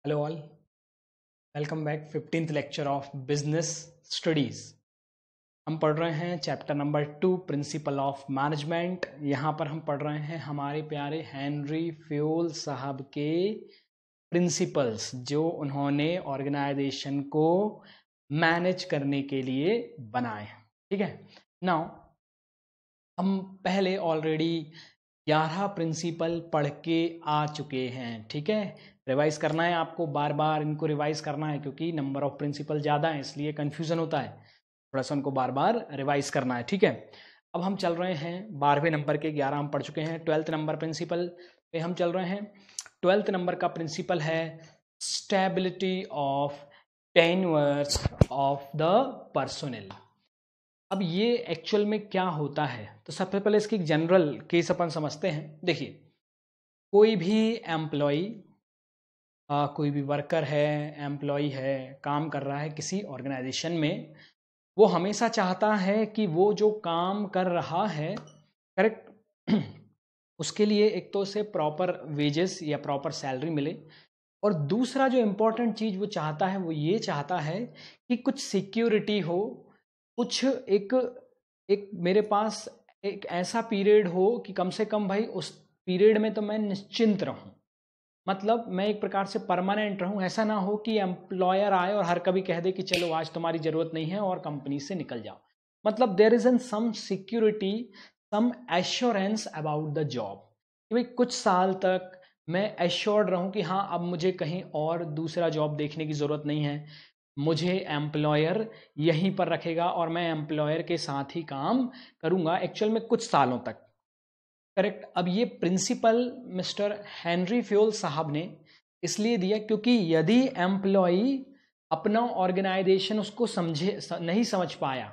Hello all, welcome back 15th lecture of business studies. हम पढ़ रहे हैं chapter number 2 principal of management. यहाँ पर हम पढ़ रहे हैं हमारे प्यारे हेनरी फ्यूल साहब के प्रिंसिपल्स जो उन्होंने ऑर्गेनाइजेशन को मैनेज करने के लिए बनाए। ठीक है, नाउ हम पहले ऑलरेडी 11 प्रिंसिपल पढ़ के आ चुके हैं। ठीक है, रिवाइज करना है आपको, बार बार इनको रिवाइज करना है क्योंकि नंबर ऑफ प्रिंसिपल ज़्यादा है इसलिए कन्फ्यूज़न होता है, थोड़ा सा उनको बार बार रिवाइज करना है। ठीक है, अब हम चल रहे हैं 12वें नंबर के, 11 हम पढ़ चुके हैं। 12th नंबर प्रिंसिपल पे हम चल रहे हैं। 12th नंबर का प्रिंसिपल है stability of tenures of the personnel. अब ये एक्चुअल में क्या होता है, तो सबसे पहले इसकी जनरल केस अपन समझते हैं। देखिए, कोई भी एम्प्लॉय, कोई भी वर्कर है, एम्प्लॉय है, काम कर रहा है किसी ऑर्गेनाइजेशन में, वो हमेशा चाहता है कि वो जो काम कर रहा है, करेक्ट, उसके लिए एक तो उसे प्रॉपर वेजेस या प्रॉपर सैलरी मिले, और दूसरा जो इम्पोर्टेंट चीज़ वो चाहता है वो ये चाहता है कि कुछ सिक्योरिटी हो, कुछ एक एक मेरे पास एक ऐसा पीरियड हो कि कम से कम भाई उस पीरियड में तो मैं निश्चिंत रहूं, मतलब मैं एक प्रकार से परमानेंट रहूं। ऐसा ना हो कि एम्प्लॉयर आए और हर कभी कह दे कि चलो आज तुम्हारी ज़रूरत नहीं है और कंपनी से निकल जाओ। मतलब there is an some security, some assurance about the job, कि भाई कुछ साल तक मैं एश्योर्ड रहूं कि हाँ अब मुझे कहीं और दूसरा जॉब देखने की ज़रूरत नहीं है, मुझे एम्प्लॉयर यहीं पर रखेगा और मैं एम्प्लॉयर के साथ ही काम करूंगा एक्चुअल में कुछ सालों तक। करेक्ट। अब ये प्रिंसिपल मिस्टर हेनरी फ्यूल साहब ने इसलिए दिया क्योंकि यदि एम्प्लॉय अपना ऑर्गेनाइजेशन उसको नहीं समझ पाया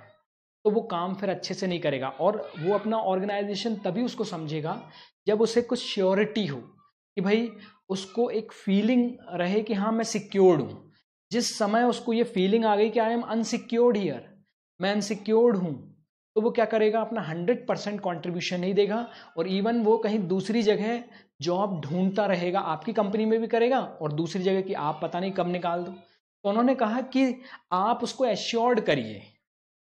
तो वो काम फिर अच्छे से नहीं करेगा, और वो अपना ऑर्गेनाइजेशन तभी उसको समझेगा जब उसे कुछ श्योरिटी हो कि भाई उसको एक फीलिंग रहे कि हाँ मैं सिक्योर्ड हूँ। जिस समय उसको ये फीलिंग आ गई कि आई एम अनसिक्योर्ड हियर, मैं अनसिक्योर्ड हूँ, तो वो क्या करेगा, अपना 100% कॉन्ट्रीब्यूशन नहीं देगा, और इवन वो कहीं दूसरी जगह जॉब ढूंढता रहेगा। आपकी कंपनी में भी करेगा और दूसरी जगह की आप पता नहीं कब निकाल दो। तो उन्होंने कहा कि आप उसको एश्योर्ड करिए,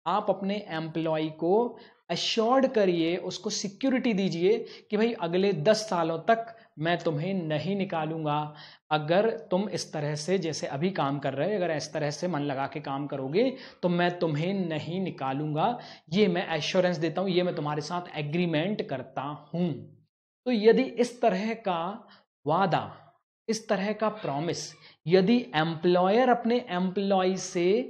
आप अपने एम्प्लॉय को एश्योर्ड करिए, उसको सिक्योरिटी दीजिए कि भाई अगले 10 सालों तक मैं तुम्हें नहीं निकालूंगा। अगर तुम इस तरह से जैसे अभी काम कर रहे हो, अगर इस तरह से मन लगा के काम करोगे तो मैं तुम्हें नहीं निकालूंगा, ये मैं एश्योरेंस देता हूं, ये मैं तुम्हारे साथ एग्रीमेंट करता हूं। तो यदि इस तरह का वादा, इस तरह का प्रॉमिस यदि एम्प्लॉयर अपने एम्प्लॉय से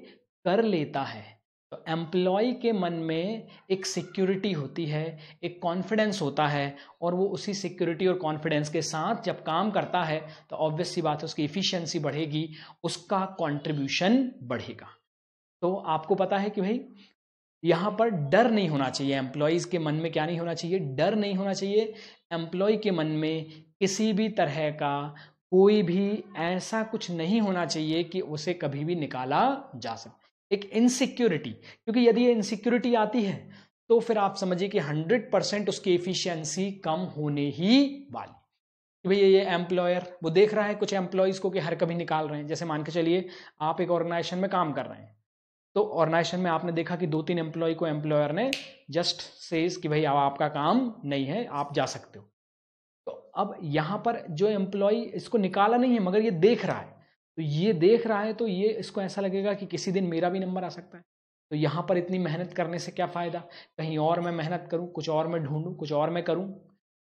कर लेता है तो एम्प्लॉय के मन में एक सिक्योरिटी होती है, एक कॉन्फिडेंस होता है, और वो उसी सिक्योरिटी और कॉन्फिडेंस के साथ जब काम करता है तो ऑब्वियस सी बात है उसकी इफिशिएंसी बढ़ेगी, उसका कंट्रीब्यूशन बढ़ेगा। तो आपको पता है कि भाई यहाँ पर डर नहीं होना चाहिए, एम्प्लॉयज़ के मन में क्या नहीं होना चाहिए, डर नहीं होना चाहिए। एम्प्लॉय के मन में किसी भी तरह का कोई भी ऐसा कुछ नहीं होना चाहिए कि उसे कभी भी निकाला जा सके, एक इनसिक्योरिटी, क्योंकि यदि ये इनसिक्योरिटी आती है तो फिर आप समझिए कि 100% उसकी एफिशिएंसी कम होने ही वाली। कि भैया ये एम्प्लॉयर वो देख रहा है कुछ एम्प्लॉयज़ को कि हर कभी निकाल रहे हैं। जैसे मान के चलिए आप एक ऑर्गेनाइजेशन में काम कर रहे हैं, तो ऑर्गेनाइजेशन में आपने देखा कि 2-3 एम्प्लॉय को एम्प्लॉयर ने जस्ट सेज कि भाई अब आपका काम नहीं है, आप जा सकते हो। तो अब यहाँ पर जो एम्प्लॉय इसको निकाला नहीं है मगर ये देख रहा है, तो ये देख रहा है तो ये इसको ऐसा लगेगा कि किसी दिन मेरा भी नंबर आ सकता है, तो यहाँ पर इतनी मेहनत करने से क्या फ़ायदा, कहीं और मैं मेहनत करूँ, कुछ और मैं ढूंढूँ, कुछ और मैं करूँ।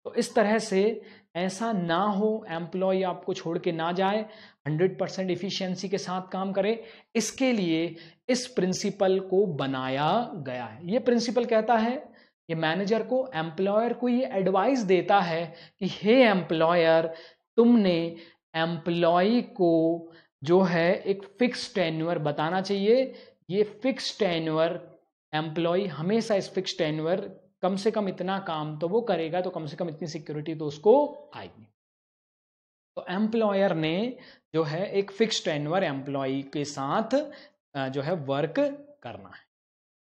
तो इस तरह से ऐसा ना हो, एम्प्लॉय आपको छोड़ के ना जाए, 100% इफिशियंसी के साथ काम करे, इसके लिए इस प्रिंसिपल को बनाया गया है। ये प्रिंसिपल कहता है, ये मैनेजर को, एम्प्लॉयर को ये एडवाइस देता है कि हे एम्प्लॉयर, तुमने एम्प्लॉय को जो है एक फिक्स टेन्योर बताना चाहिए। ये फिक्स टेन्योर, एम्प्लॉय हमेशा इस फिक्स टेन्योर, कम से कम इतना काम तो वो करेगा तो कम से कम इतनी सिक्योरिटी तो उसको आएगी। तो एम्प्लॉयर ने जो है एक फिक्स टेन्योर एम्प्लॉय के साथ जो है वर्क करना है।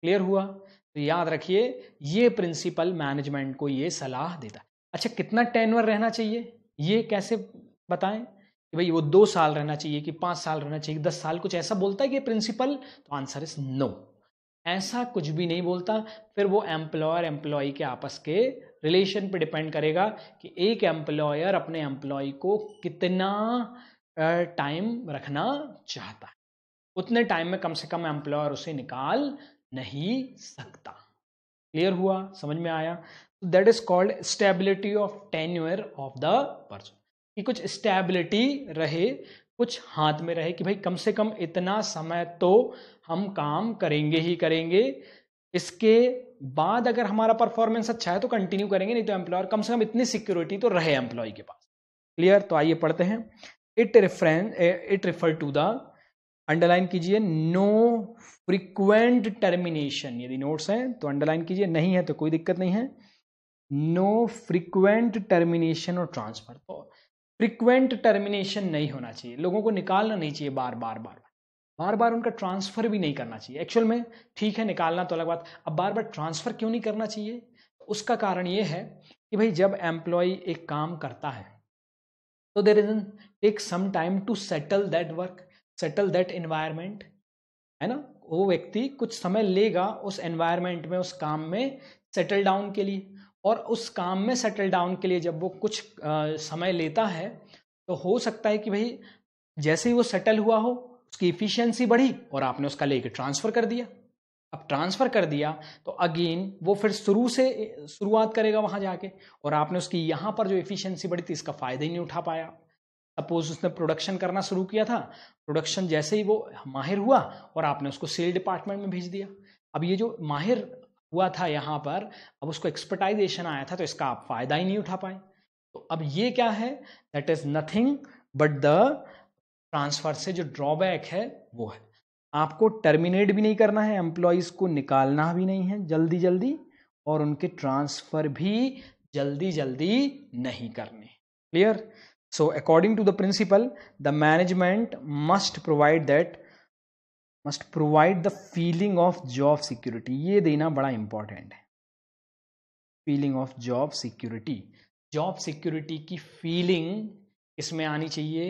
क्लियर हुआ? तो याद रखिए ये प्रिंसिपल मैनेजमेंट को ये सलाह देता है। अच्छा, कितना टेन्योर रहना चाहिए ये कैसे बताएं? कि भाई वो 2 साल रहना चाहिए कि 5 साल रहना चाहिए, 10 साल, कुछ ऐसा बोलता है कि प्रिंसिपल? तो आंसर इज नो, ऐसा कुछ भी नहीं बोलता। फिर वो एम्प्लॉयर एम्प्लॉय के आपस के रिलेशन पे डिपेंड करेगा कि एक एम्प्लॉयर अपने एम्प्लॉय को कितना टाइम रखना चाहता है, उतने टाइम में कम से कम एम्प्लॉयर उसे निकाल नहीं सकता। क्लियर हुआ, समझ में आया? That is called stability of tenure of the person, कि कुछ स्टेबिलिटी रहे, कुछ हाथ में रहे कि भाई कम से कम इतना समय तो हम काम करेंगे ही करेंगे, इसके बाद अगर हमारा परफॉर्मेंस अच्छा है तो कंटिन्यू करेंगे, नहीं तो एम्प्लॉयर कम से कम इतनी सिक्योरिटी तो रहे एम्प्लॉय के पास। क्लियर? तो आइए पढ़ते हैं। It refer to the, underline कीजिए, नो फ्रीक्वेंट टर्मिनेशन। यदि नोट्स हैं तो अंडरलाइन कीजिए, नहीं है तो कोई दिक्कत नहीं है। नो फ्रीक्वेंट टर्मिनेशन और ट्रांसफर। तो फ्रीक्वेंट टर्मिनेशन नहीं होना चाहिए, लोगों को निकालना नहीं चाहिए बार बार बार बार बार, उनका ट्रांसफर भी नहीं करना चाहिए। एक्चुअल में ठीक है, निकालना तो अलग बात, अब बार बार ट्रांसफर क्यों नहीं करना चाहिए? उसका कारण ये है कि भाई जब एम्प्लॉय एक काम करता है तो there is take some time to settle that work, settle that environment, है ना? वो व्यक्ति कुछ समय लेगा उस एनवायरमेंट में, उस काम में सेटल डाउन के लिए, और उस काम में सेटल डाउन के लिए जब वो कुछ समय लेता है तो हो सकता है कि भाई जैसे ही वो सेटल हुआ हो उसकी इफिशियंसी बढ़ी और आपने उसका लेके ट्रांसफर कर दिया। अब ट्रांसफर कर दिया तो अगेन वो फिर शुरुआत करेगा वहां जाके, और आपने उसकी यहां पर जो इफिशियंसी बढ़ी थी इसका फायदा ही नहीं उठा पाया। सपोज उसने प्रोडक्शन करना शुरू किया था, प्रोडक्शन जैसे ही वो माहिर हुआ और आपने उसको सेल डिपार्टमेंट में भेज दिया, अब ये जो माहिर हुआ था यहाँ पर, अब उसको एक्सपर्टाइजेशन आया था तो इसका आप फायदा ही नहीं उठा पाए। तो अब ये क्या है? That is nothing but the transfer से जो ड्रॉबैक है वो है, आपको टर्मिनेट भी नहीं करना है, एम्प्लॉयज को निकालना भी नहीं है जल्दी जल्दी, और उनके ट्रांसफर भी जल्दी जल्दी नहीं करने। Clear? So according to the principle, the management must provide the feeling of job security. ये देना बड़ा इंपॉर्टेंट है, feeling of job security. Job security की फीलिंग इसमें आनी चाहिए,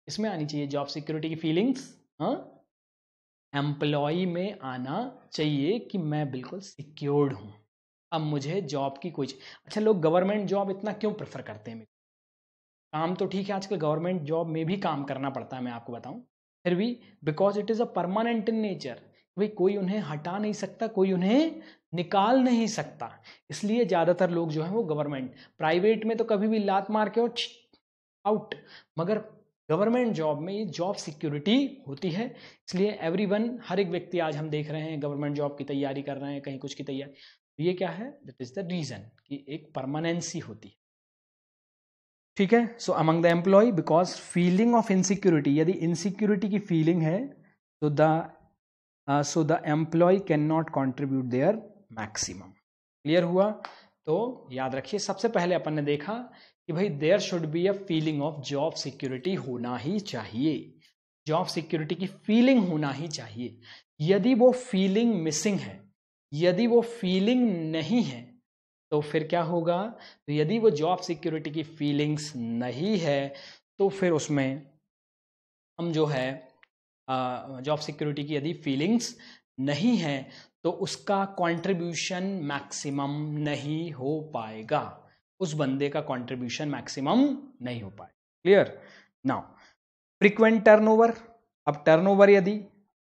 इसमें आनी चाहिए जॉब सिक्योरिटी की फीलिंग्स, हाँ, एम्प्लॉय में आना चाहिए कि मैं बिल्कुल सिक्योर्ड हूं, अब मुझे जॉब की कोई। अच्छा, लोग गवर्नमेंट जॉब इतना क्यों प्रेफर करते हैं? काम तो ठीक है, आजकल गवर्नमेंट जॉब में भी काम करना पड़ता है, मैं आपको बताऊं, फिर भी because it is a permanent in nature, भाई कोई उन्हें हटा नहीं सकता, कोई उन्हें निकाल नहीं सकता, इसलिए ज़्यादातर लोग जो है वो गवर्नमेंट। प्राइवेट में तो कभी भी लात मार के और आउट, मगर गवर्नमेंट जॉब में ये जॉब सिक्योरिटी होती है, इसलिए एवरीवन, हर एक व्यक्ति आज हम देख रहे हैं गवर्नमेंट जॉब की तैयारी कर रहे हैं, कहीं कुछ की तैयारी। ये क्या है? दैट इज द रीजन कि एक परमानेंसी होती है। ठीक है? So among the employee, because feeling of insecurity, यदि इनसिक्योरिटी की फीलिंग है तो the employee can not contribute their maximum. Clear हुआ? तो याद रखिए, सबसे पहले अपन ने देखा कि भाई there should be a feeling of job security, होना ही चाहिए, जॉब सिक्योरिटी की फीलिंग होना ही चाहिए। यदि वो फीलिंग मिसिंग है, यदि वो फीलिंग नहीं है, तो फिर क्या होगा? तो यदि वो जॉब सिक्योरिटी की फीलिंग्स नहीं है तो फिर उसमें हम जो है जॉब सिक्योरिटी की यदि फीलिंग्स नहीं है तो उसका कंट्रीब्यूशन मैक्सिमम नहीं हो पाएगा, उस बंदे का कंट्रीब्यूशन मैक्सिमम नहीं हो पाएगा। क्लियर? नाउ फ्रीक्वेंट टर्नओवर, अब टर्नओवर यदि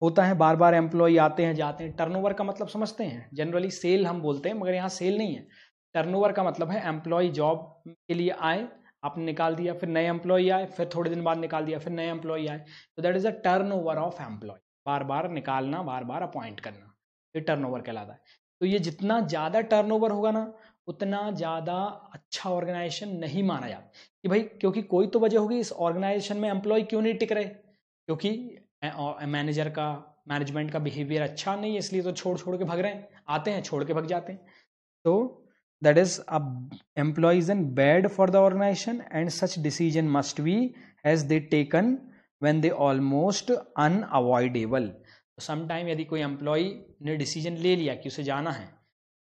होता है, बार बार एम्प्लॉय आते हैं जाते हैं, टर्नओवर का मतलब समझते हैं, जनरली सेल हम बोलते हैं मगर यहाँ सेल नहीं है, टर्नओवर का मतलब है एम्प्लॉय जॉब के लिए आए, आपने निकाल दिया, फिर नए एम्प्लॉय आए, फिर थोड़े दिन बाद निकाल दिया, फिर नए एम्प्लॉय आए, तो that is a turnover of employ, बार बार निकालना, बार बार अपॉइंट करना, ये टर्नओवर कहलाता है। तो ये जितना ज़्यादा टर्नओवर होगा ना उतना ज़्यादा अच्छा ऑर्गेनाइजेशन नहीं माना जाता, कि भाई क्योंकि कोई तो वजह होगी इस ऑर्गेनाइजेशन में एम्प्लॉय क्यों नहीं टिक रहे, क्योंकि मैनेजर का, मैनेजमेंट का बिहेवियर अच्छा नहीं है, इसलिए तो छोड़ छोड़ के भाग रहे हैं, आते हैं छोड़ के भाग जाते हैं। तो that is a employee is in bad for the organization and such decision must be as they taken when they almost unavoidable. तो sometime यदि कोई एम्प्लॉय ने डिसीजन ले लिया कि उसे जाना है,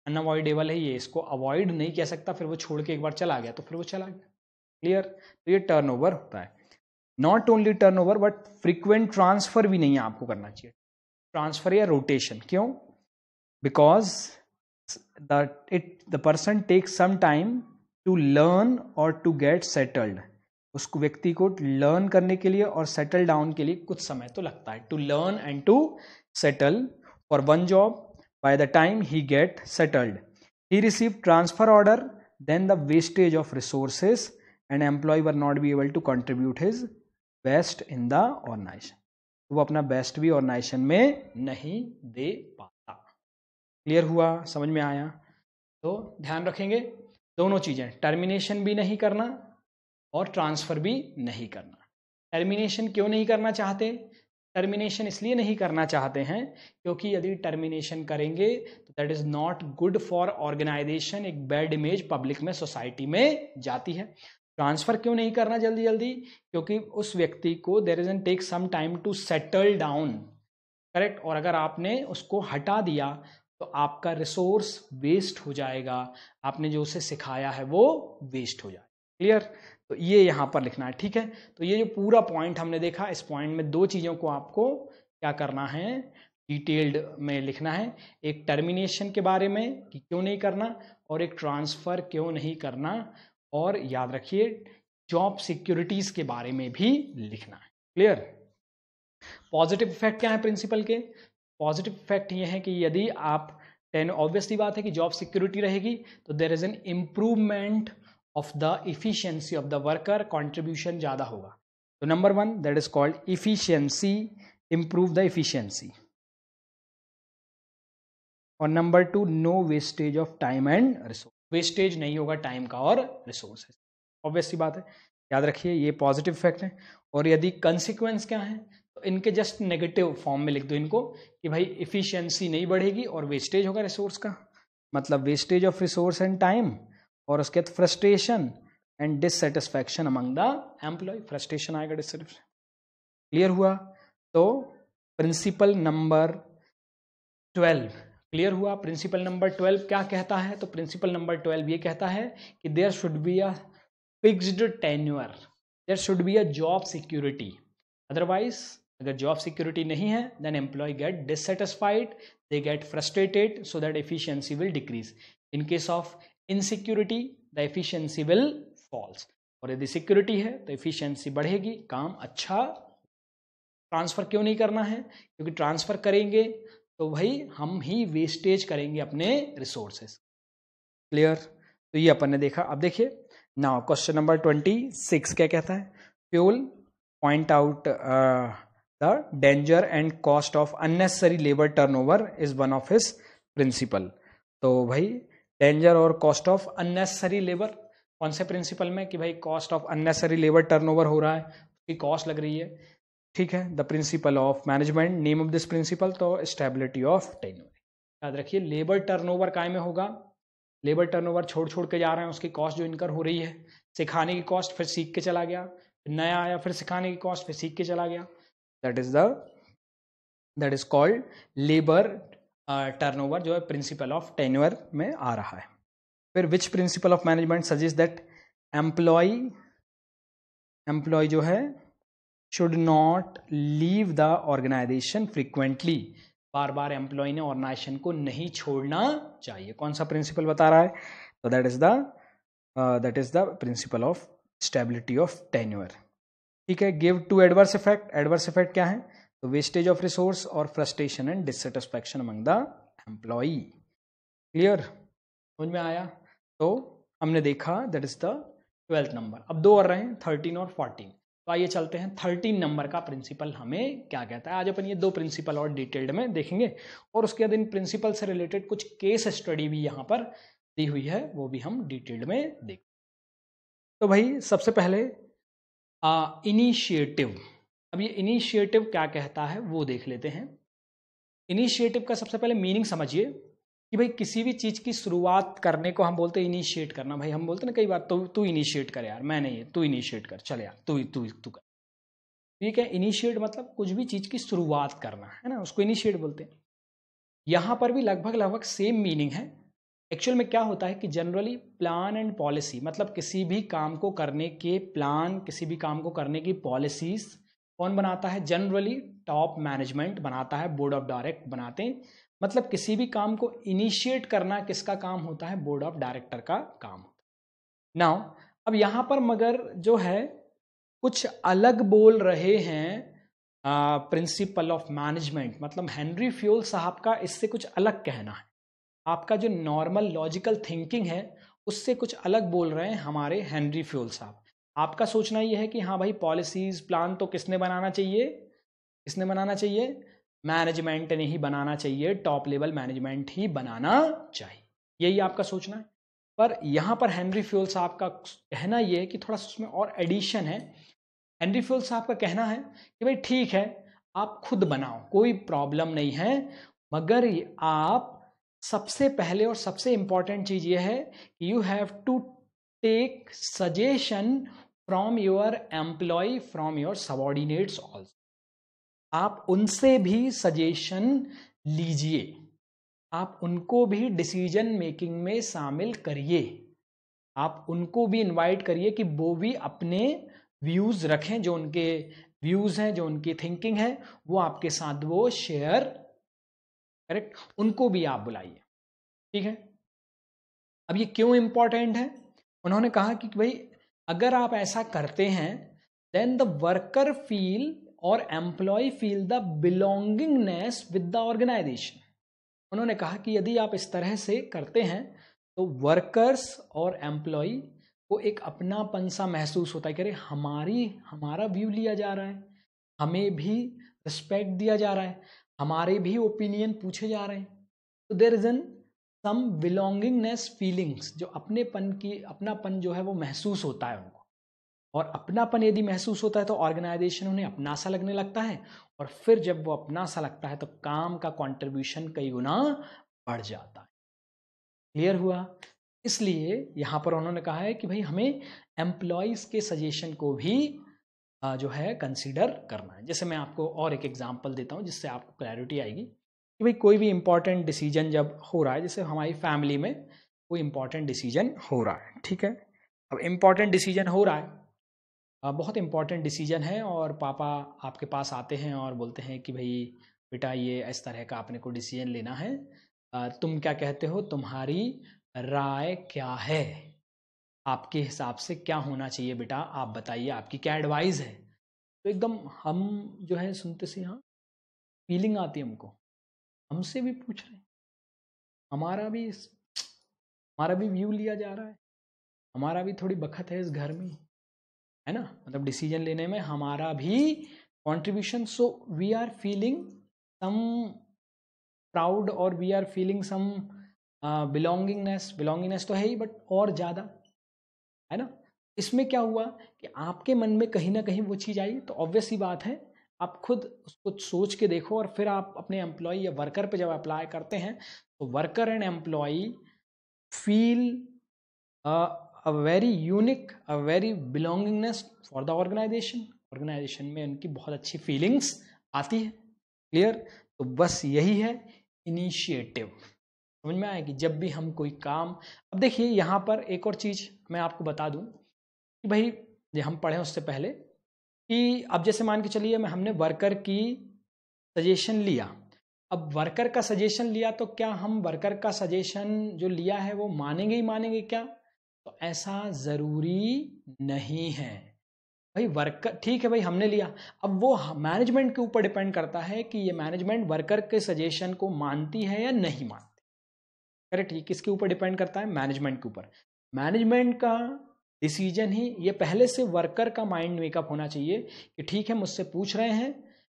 अनअवॉइडेबल है ये, इसको अवॉइड नहीं कह सकता, फिर वो छोड़ के एक बार चला गया तो फिर वो चला गया। क्लियर? तो ये टर्नओवर होता है। Not only turnover but frequent transfer भी नहीं आपको करना चाहिए, ट्रांसफर या रोटेशन। क्यों? Because the person takes some time to learn और टू गेट सेटल्ड। उसको व्यक्ति को लर्न करने के लिए और सेटल डाउन के लिए कुछ समय तो लगता है। To learn and to settle for one job by the time he get settled he receive transfer order, then the wastage of resources and employee were not be able to contribute his best in the organization. वो अपना best भी organisation में नहीं दे पाता। Clear हुआ? समझ में आया? तो ध्यान रखेंगे दोनों चीजें, टर्मिनेशन भी नहीं करना और ट्रांसफर भी नहीं करना। टर्मिनेशन क्यों नहीं करना चाहते? टर्मिनेशन इसलिए नहीं करना चाहते हैं क्योंकि यदि टर्मिनेशन करेंगे तो that is not good for organization, एक बैड इमेज पब्लिक में, सोसाइटी में जाती है। ट्रांसफर क्यों नहीं करना जल्दी जल्दी? क्योंकि उस व्यक्ति को there is an take some time to settle down, correct. और अगर आपने उसको हटा दिया तो आपका रिसोर्स वेस्ट हो जाएगा, आपने जो उसे सिखाया है वो वेस्ट हो जाएगा। क्लियर? तो ये यहां पर लिखना है, ठीक है। तो ये जो पूरा पॉइंट हमने देखा, इस पॉइंट में दो चीजों को आपको क्या करना है, डिटेल्ड में लिखना है। एक टर्मिनेशन के बारे में कि क्यों नहीं करना, और एक ट्रांसफर क्यों नहीं करना, और याद रखिए जॉब सिक्योरिटीज के बारे में भी लिखना है। क्लियर? पॉजिटिव इफेक्ट क्या है प्रिंसिपल के? पॉजिटिव इफेक्ट ये है कि यदि आप ऑब्वियसली बात है कि जॉब सिक्योरिटी रहेगी तो there is an improvement of the efficiency of the worker, contribution ज्यादा होगा। तो number one that is called efficiency, improve the efficiency. और number two, no wastage of time and resource, wastage नहीं होगा time का और रिसोर्सेज। ऑब्वियसली बात है, याद रखिए ये पॉजिटिव इफेक्ट है। और यदि कंसिक्वेंस क्या है तो इनके जस्ट नेगेटिव फॉर्म में लिख दो इनको कि भाई इफिशियंसी नहीं बढ़ेगी और वेस्टेज होगा रिसोर्स का, मतलब wastage of resource and time, और उसके बाद frustration and dissatisfaction among the employee, frustration आएगा, डिससेटिस्फैक्शन। क्लियर हुआ? तो प्रिंसिपल नंबर 12 क्लियर हुआ। प्रिंसिपल नंबर 12 क्या कहता है? तो प्रिंसिपल नंबर 12 ये कहता है कि there should be a fixed tenure, there should be a job security. Otherwise अगर जॉब सिक्योरिटी नहीं है then employee get dissatisfied, they get frustrated, so that efficiency will decrease. In case of insecurity the efficiency will falls, और यदि security है तो efficiency बढ़ेगी, काम अच्छा। ट्रांसफर क्यों नहीं करना है? क्योंकि ट्रांसफर करेंगे तो भाई हम ही वेस्टेज करेंगे अपने रिसोर्सेस। क्लियर? तो ये अपन ने देखा। अब देखिए नाउ क्वेश्चन नंबर 26 क्या कहता है? Fayol point out the danger and cost of unnecessary labour turnover is one of his principle. तो भाई डेंजर और कॉस्ट ऑफ अननेसेसरी लेबर, कौन से प्रिंसिपल में? कि भाई cost of unnecessary labour turnover हो रहा है, उसकी कॉस्ट लग रही है, ठीक है। The principle of management, name of this principle तो स्टेबिलिटी ऑफ टेन्योर। याद रखिए लेबर टर्नओवर काय में होगा? लेबर टर्नओवर छोड़ छोड़ के जा रहे हैं, उसकी कॉस्ट जो इनकर हो रही है, सिखाने की कॉस्ट, फिर सीख के चला गया, फिर नया आया, फिर सिखाने की कॉस्ट, फिर सीख के चला गया, that is called labour turnover, जो है प्रिंसिपल ऑफ टेन्योर में आ रहा है। फिर which principle of management suggest that employee जो है should not leave the organization frequently, बार बार एम्प्लॉय ने ऑर्गेनाइजेशन को नहीं छोड़ना चाहिए। कौन सा प्रिंसिपल बता रहा है? तो that is the principle of stability of tenure, ठीक है। Give to adverse effect, adverse effect क्या है? तो वेस्टेज ऑफ रिसोर्स और frustration and dissatisfaction among the employee. Clear? समझ में आया? तो हमने देखा that is the 12th number. अब दो और रहे हैं 13 और 14। तो आइए चलते हैं 13 नंबर का प्रिंसिपल हमें क्या कहता है। आज अपन ये दो प्रिंसिपल और डिटेल्ड में देखेंगे, और उसके बाद इन प्रिंसिपल से रिलेटेड कुछ केस स्टडी भी यहाँ पर दी हुई है, वो भी हम डिटेल्ड में देखेंगे। तो भाई सबसे पहले इनिशिएटिव। अब ये इनिशिएटिव क्या कहता है वो देख लेते हैं। इनिशिएटिव का सबसे पहले मीनिंग समझिए कि भाई किसी भी चीज की शुरुआत करने को हम बोलते हैं इनिशिएट करना। भाई हम बोलते हैं ना कई बार, तू इनिशिएट कर यार, मैं नहीं, तू इनिशिएट कर, चल यार तू कर। ठीक है, इनिशिएट मतलब कुछ भी चीज की शुरुआत करना है ना, उसको इनिशिएट बोलते हैं। यहां पर भी लगभग सेम मीनिंग है, एक्चुअल में क्या होता है कि जनरली प्लान एंड पॉलिसी, मतलब किसी भी काम को करने के प्लान, किसी भी काम को करने की पॉलिसीज कौन बनाता है? जनरली टॉप मैनेजमेंट बनाता है, बोर्ड ऑफ डायरेक्टर बनाते हैं। मतलब किसी भी काम को इनिशिएट करना किसका काम होता है? बोर्ड ऑफ डायरेक्टर का काम होता है। नाउ अब यहां पर मगर जो है कुछ अलग बोल रहे हैं प्रिंसिपल ऑफ मैनेजमेंट, मतलब हेनरी फ्यूल साहब का इससे कुछ अलग कहना है। आपका जो नॉर्मल लॉजिकल थिंकिंग है उससे कुछ अलग बोल रहे हैं हमारे हेनरी फ्यूल साहब। आपका सोचना यह है कि हाँ भाई, पॉलिसीज प्लान तो किसने बनाना चाहिए? किसने बनाना चाहिए? मैनेजमेंट ने ही बनाना चाहिए, टॉप लेवल मैनेजमेंट ही बनाना चाहिए, यही आपका सोचना है। पर यहां पर हेनरी फ्यूल साहब का कहना यह है कि थोड़ा सा उसमें और एडिशन है। हेनरी फ्यूल साहब का कहना है कि भाई ठीक है, आप खुद बनाओ, कोई प्रॉब्लम नहीं है, मगर आप सबसे पहले और सबसे इंपॉर्टेंट चीज यह है कि you have to take suggestion from your employee, from your subordinates also. आप उनसे भी सजेशन लीजिए, आप उनको भी डिसीजन मेकिंग में शामिल करिए, आप उनको भी इनवाइट करिए कि वो भी अपने व्यूज रखें, जो उनके व्यूज हैं, जो उनकी थिंकिंग है, वो आपके साथ वो शेयर, करेक्ट, उनको भी आप बुलाइए। ठीक है, अब ये क्यों इंपॉर्टेंट है? उन्होंने कहा कि भाई अगर आप ऐसा करते हैं देन द वर्कर फील और employee feel the belongingness with the organization. उन्होंने कहा कि यदि आप इस तरह से करते हैं तो वर्कर्स और एम्प्लॉय को एक अपनापन सा महसूस होता है कि अरे हमारा व्यू लिया जा रहा है, हमें भी रिस्पेक्ट दिया जा रहा है, हमारे भी ओपिनियन पूछे जा रहे हैं। तो there is an some belongingness feelings, जो अपनापन जो है वो महसूस होता है उनको, और अपनापन यदि महसूस होता है तो ऑर्गेनाइजेशन उन्हें अपना सा लगने लगता है, और फिर जब वो अपना सा लगता है तो काम का कंट्रीब्यूशन कई गुना बढ़ जाता है। क्लियर हुआ? इसलिए यहां पर उन्होंने कहा है कि भाई हमें एम्प्लॉयज के सजेशन को भी जो है कंसीडर करना है। जैसे मैं आपको और एक एग्जांपल देता हूं जिससे आपको क्लैरिटी आएगी कि भाई कोई भी इंपॉर्टेंट डिसीजन जब हो रहा है, जैसे हमारी फैमिली में कोई इंपॉर्टेंट डिसीजन हो रहा है, ठीक है, अब इंपॉर्टेंट डिसीजन हो रहा है, बहुत इंपॉर्टेंट डिसीजन है, और पापा आपके पास आते हैं और बोलते हैं कि भाई बेटा ये इस तरह का आपने को डिसीजन लेना है, तुम क्या कहते हो, तुम्हारी राय क्या है, आपके हिसाब से क्या होना चाहिए बेटा, आप बताइए, आपकी क्या एडवाइस है। तो एकदम हम जो है सुनते से यहाँ फीलिंग आती है हमको, हमसे भी पूछ रहे हैं, हमारा भी हमारा भी व्यू लिया जा रहा है, हमारा भी थोड़ी बखत है इस घर में, है ना, मतलब डिसीजन लेने में हमारा भी contribution. So we are feeling some proud और we are feeling some belongingness तो है ही, बट और ज़्यादा, है ना। इसमें क्या हुआ कि आपके मन में कहीं ना कहीं वो चीज़ आई, तो ऑब्वियस ही बात है आप खुद उसको सोच के देखो, और फिर आप अपने एम्प्लॉय या वर्कर पे जब अप्लाई करते हैं तो worker and employ feel a very unique, a very belongingness for the organisation में उनकी बहुत अच्छी फीलिंग्स आती है। क्लियर? तो बस यही है इनिशिएटिव। समझ में आया कि जब भी हम कोई काम, अब देखिए यहाँ पर एक और चीज मैं आपको बता दूं कि भाई ये हम पढ़े उससे पहले कि अब जैसे मान के चलिए हमने वर्कर की सजेशन लिया, अब वर्कर का सजेशन लिया तो क्या हम वर्कर का सजेशन जो लिया है वो मानेंगे ही मानेंगे क्या? तो ऐसा जरूरी नहीं है भाई। वर्कर ठीक है भाई हमने लिया, अब वो मैनेजमेंट के ऊपर डिपेंड करता है कि ये मैनेजमेंट वर्कर के सजेशन को मानती है या नहीं मानती। करेक्ट? ये किसके ऊपर डिपेंड करता है? मैनेजमेंट के ऊपर। मैनेजमेंट का डिसीजन ही, ये पहले से वर्कर का माइंड मेकअप होना चाहिए कि ठीक है मुझसे पूछ रहे हैं,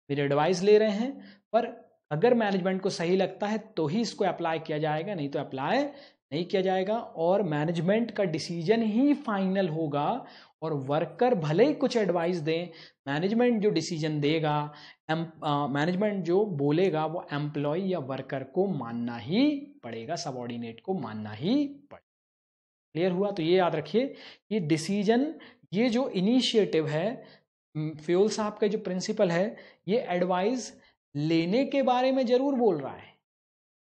मेरे एडवाइस ले रहे हैं, पर अगर मैनेजमेंट को सही लगता है तो ही इसको अप्लाई किया जाएगा, नहीं तो अप्लाई नहीं किया जाएगा, और मैनेजमेंट का डिसीजन ही फाइनल होगा। और वर्कर भले ही कुछ एडवाइस दें, मैनेजमेंट जो डिसीजन देगा, मैनेजमेंट जो बोलेगा वो एम्प्लॉय या वर्कर को मानना ही पड़ेगा, सबऑर्डिनेट को मानना ही पड़ेगा। क्लियर हुआ? तो ये याद रखिए, ये डिसीजन, ये जो इनिशिएटिव है, फ्यूल साहब का जो प्रिंसिपल है, ये एडवाइस लेने के बारे में जरूर बोल रहा है,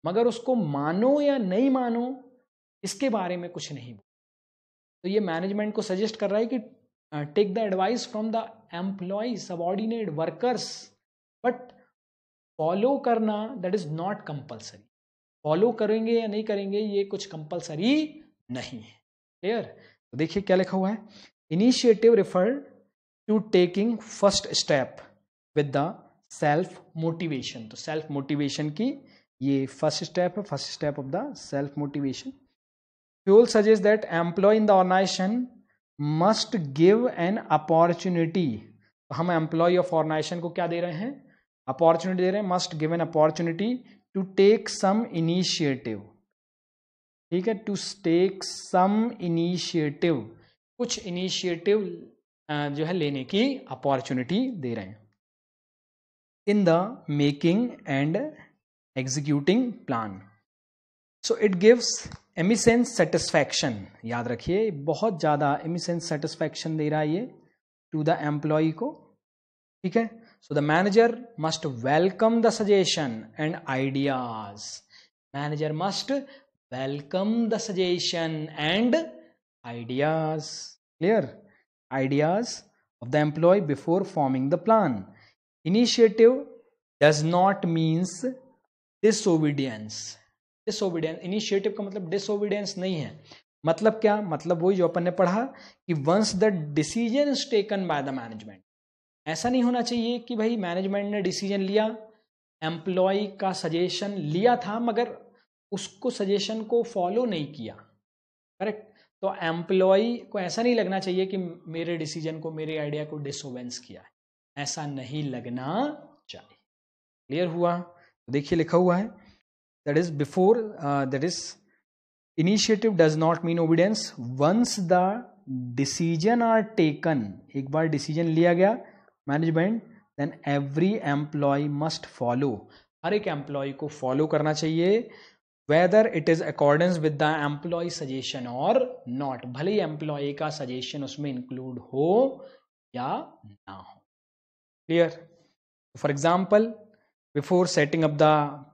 मगर उसको मानो या नहीं मानो इसके बारे में कुछ नहीं बोला। तो ये मैनेजमेंट को सजेस्ट कर रहा है कि take the advice from the employ, subordinate, workers, but follow करना that is not compulsory. Follow करेंगे या नहीं करेंगे ये कुछ कंपल्सरी नहीं है। क्लियर? तो देखिए क्या लिखा हुआ है, initiative refer to taking first step with the self motivation. तो सेल्फ मोटिवेशन की ये फर्स्ट स्टेप है, first step of the self motivation. Fayol suggest that employ in the organisation must give an opportunity. तो हम employ of organisation को क्या दे रहे हैं, अपॉर्चुनिटी दे रहे हैं, must give an opportunity to take some initiative. ठीक है, टू टेक सम इनिशिएटिव, कुछ इनिशिएटिव जो है लेने की अपॉर्चुनिटी दे रहे हैं। In the making and executing plan, so it gives immense satisfaction. याद रखिए बहुत ज्यादा एमिसेंस सेटिस्फैक्शन दे रहा है ये टू द एम्प्लॉय को। ठीक है, so the manager must welcome the suggestion and ideas. Manager must welcome the suggestion and ideas. Clear? Ideas of the employee before forming the plan. Initiative does not means disobedience. Disobedience, initiative का मतलब disobedience नहीं है। मतलब क्या, मतलब वही जो अपन ने पढ़ा कि once the decision is taken by the management, ऐसा नहीं होना चाहिए कि भाई मैनेजमेंट ने डिसीजन लिया, एम्प्लॉय का सजेशन लिया था मगर उसको सजेशन को फॉलो नहीं किया। करेक्ट? तो एम्प्लॉय को ऐसा नहीं लगना चाहिए कि मेरे डिसीजन को, मेरे आइडिया को डिसोबेंस किया है, ऐसा नहीं लगना चाहिए। क्लियर हुआ? तो देखिए लिखा हुआ है that is before, that is initiative does not mean obedience once the decision are taken. एक बार डिसीजन लिया गया management, then every employ must follow. हर एक एम्प्लॉय को फॉलो करना चाहिए, whether it is accordance with the employ suggestion और नॉट। भले ही एम्प्लॉय का सजेशन उसमें इंक्लूड हो या ना हो। Clear? For example, before setting up the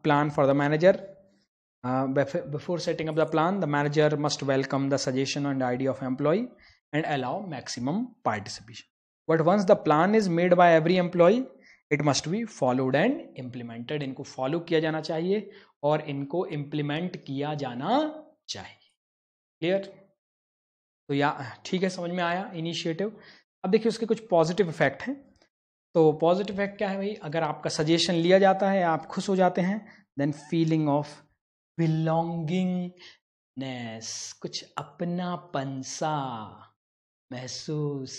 plan for the manager, before setting up the plan, the manager must welcome the suggestion and idea of employee and allow maximum participation. But once the plan is made by every employee, it must be followed and implemented. इनको follow किया जाना चाहिए और इनको implement किया जाना चाहिए। Clear? तो या ठीक है, समझ में आया इनिशिएटिव। अब देखिए उसके कुछ पॉजिटिव इफेक्ट हैं। तो पॉजिटिव इफेक्ट क्या है भाई, अगर आपका सजेशन लिया जाता है, आप खुश हो जाते हैं, देन फीलिंग ऑफ बिलोंगिंगनेस, कुछ अपनापन सा महसूस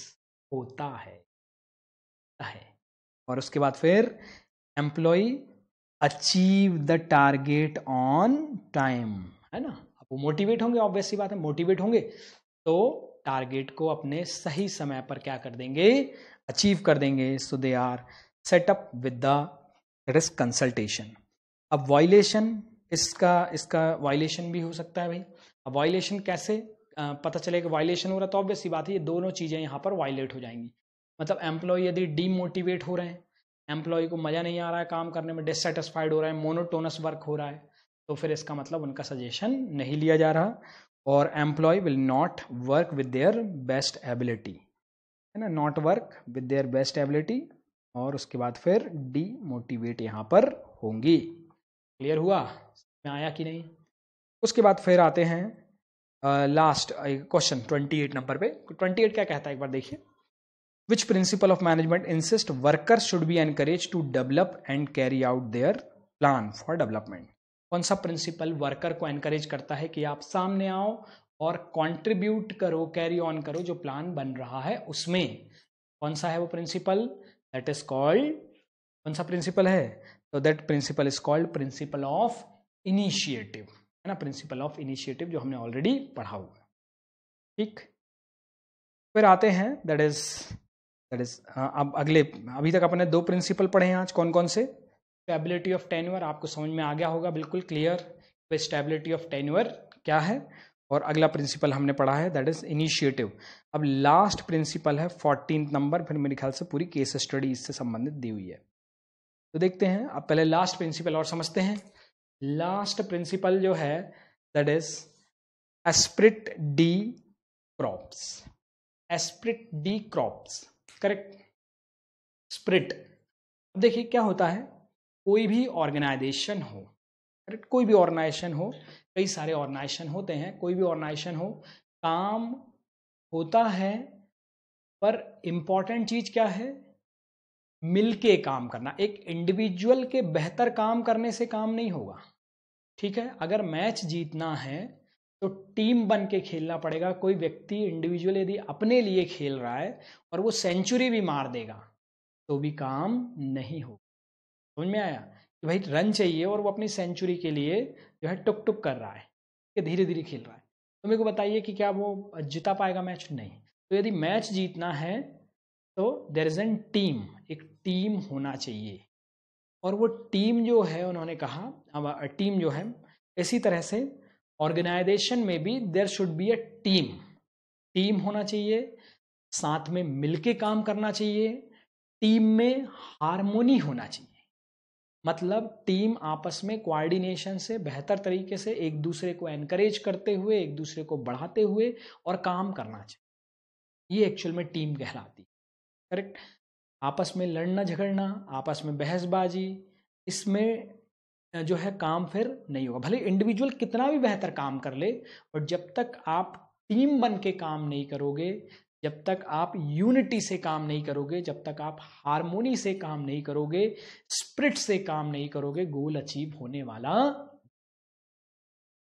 होता है। और उसके बाद फिर employ achieve the target on time, है ना। अब वो मोटिवेट होंगे, ऑब्वियस सी बात है, मोटिवेट होंगे तो टारगेट को अपने सही समय पर क्या कर देंगे, अचीव कर देंगे। So they are set up with the risk consultation. अब वायलेशन, इसका वायलेशन भी हो सकता है भाई। अब वायलेशन कैसे पता चलेगा वायलेशन हो रहा है, तो ऑब्वियस सी बात है ये दोनों चीज़ें यहाँ पर वायलेट हो जाएंगी। मतलब एम्प्लॉय यदि डीमोटिवेट हो रहे हैं, एम्प्लॉय को मज़ा नहीं आ रहा है काम करने में, डिससेटिस्फाइड हो रहा है, मोनोटोनस वर्क हो रहा है, तो फिर इसका मतलब उनका सजेशन नहीं लिया जा रहा और employ will not work with their best ability, है ना, not work with their best ability, और उसके बाद फिर डीमोटिवेट यहाँ पर होंगी। क्लियर हुआ? में आया कि नहीं? उसके बाद फिर आते हैं लास्ट क्वेश्चन 28 नंबर पे। 28 क्या कहता है एक बार देखिए। Which principle of management insist workers should be encourage to develop and carry out their plan for development. कौन सा प्रिंसिपल वर्कर को एनकरेज करता है कि आप सामने आओ और कंट्रीब्यूट करो, कैरी ऑन करो जो प्लान बन रहा है उसमें? कौन सा है वो प्रिंसिपल? दैट इज कॉल्ड, कौन सा प्रिंसिपल है? तो that principle is called principle of initiative, है ना, प्रिंसिपल ऑफ इनिशिएटिव जो हमने ऑलरेडी पढ़ा हुआ है। ठीक, फिर आते हैं दैट इज अब अगले, अभी तक अपने दो प्रिंसिपल पढ़े हैं आज। कौन कौन से? स्टेबिलिटी ऑफ टेन्योर, आपको समझ में आ गया होगा बिल्कुल क्लियर स्टेबिलिटी ऑफ टेन्योर क्या है। और अगला प्रिंसिपल हमने पढ़ा है दैट इज इनिशिएटिव। अब लास्ट प्रिंसिपल है 14 नंबर, फिर मेरे ख्याल से पूरी केस स्टडी इससे संबंधित दी हुई है। तो देखते हैं, अब पहले लास्ट प्रिंसिपल और समझते हैं। लास्ट प्रिंसिपल जो है that is Esprit D crops, Esprit D crops, correct. Spirit, देखिए क्या होता है, कोई भी ऑर्गेनाइजेशन हो, करेक्ट, कोई भी ऑर्गेनाइजेशन हो, कई सारे ऑर्गेनाइजेशन होते हैं, कोई भी ऑर्गेनाइजेशन हो, काम होता है, पर इंपॉर्टेंट चीज क्या है, मिलके काम करना। एक इंडिविजुअल के बेहतर काम करने से काम नहीं होगा, ठीक है। अगर मैच जीतना है तो टीम बन के खेलना पड़ेगा। कोई व्यक्ति इंडिविजुअल यदि अपने लिए खेल रहा है और वो सेंचुरी भी मार देगा तो भी काम नहीं होगा। समझ में आया कि भाई रन चाहिए और वो अपनी सेंचुरी के लिए जो है टुक टुक कर रहा है, कि धीरे धीरे खेल रहा है, तो मेरे को बताइए कि क्या वो जिता पाएगा मैच? नहीं। तो यदि मैच जीतना है तो देयर इज एन टीम, एक टीम होना चाहिए। और वो टीम जो है, उन्होंने कहा अब टीम जो है, इसी तरह से ऑर्गेनाइजेशन में भी there should be a team, team होना चाहिए, साथ में मिलके काम करना चाहिए, टीम में हार्मोनी होना चाहिए, मतलब टीम आपस में कोऑर्डिनेशन से बेहतर तरीके से एक दूसरे को एनकरेज करते हुए, एक दूसरे को बढ़ाते हुए और काम करना चाहिए। ये एक्चुअल में टीम कहलाती है, करेक्ट। आपस में लड़ना झगड़ना, आपस में बहसबाजी, इसमें जो है काम फिर नहीं होगा। भले इंडिविजुअल कितना भी बेहतर काम कर ले, और जब तक आप टीम बन के काम नहीं करोगे, जब तक आप यूनिटी से काम नहीं करोगे, जब तक आप हार्मोनी से काम नहीं करोगे, स्पिरिट से काम नहीं करोगे, गोल अचीव होने वाला।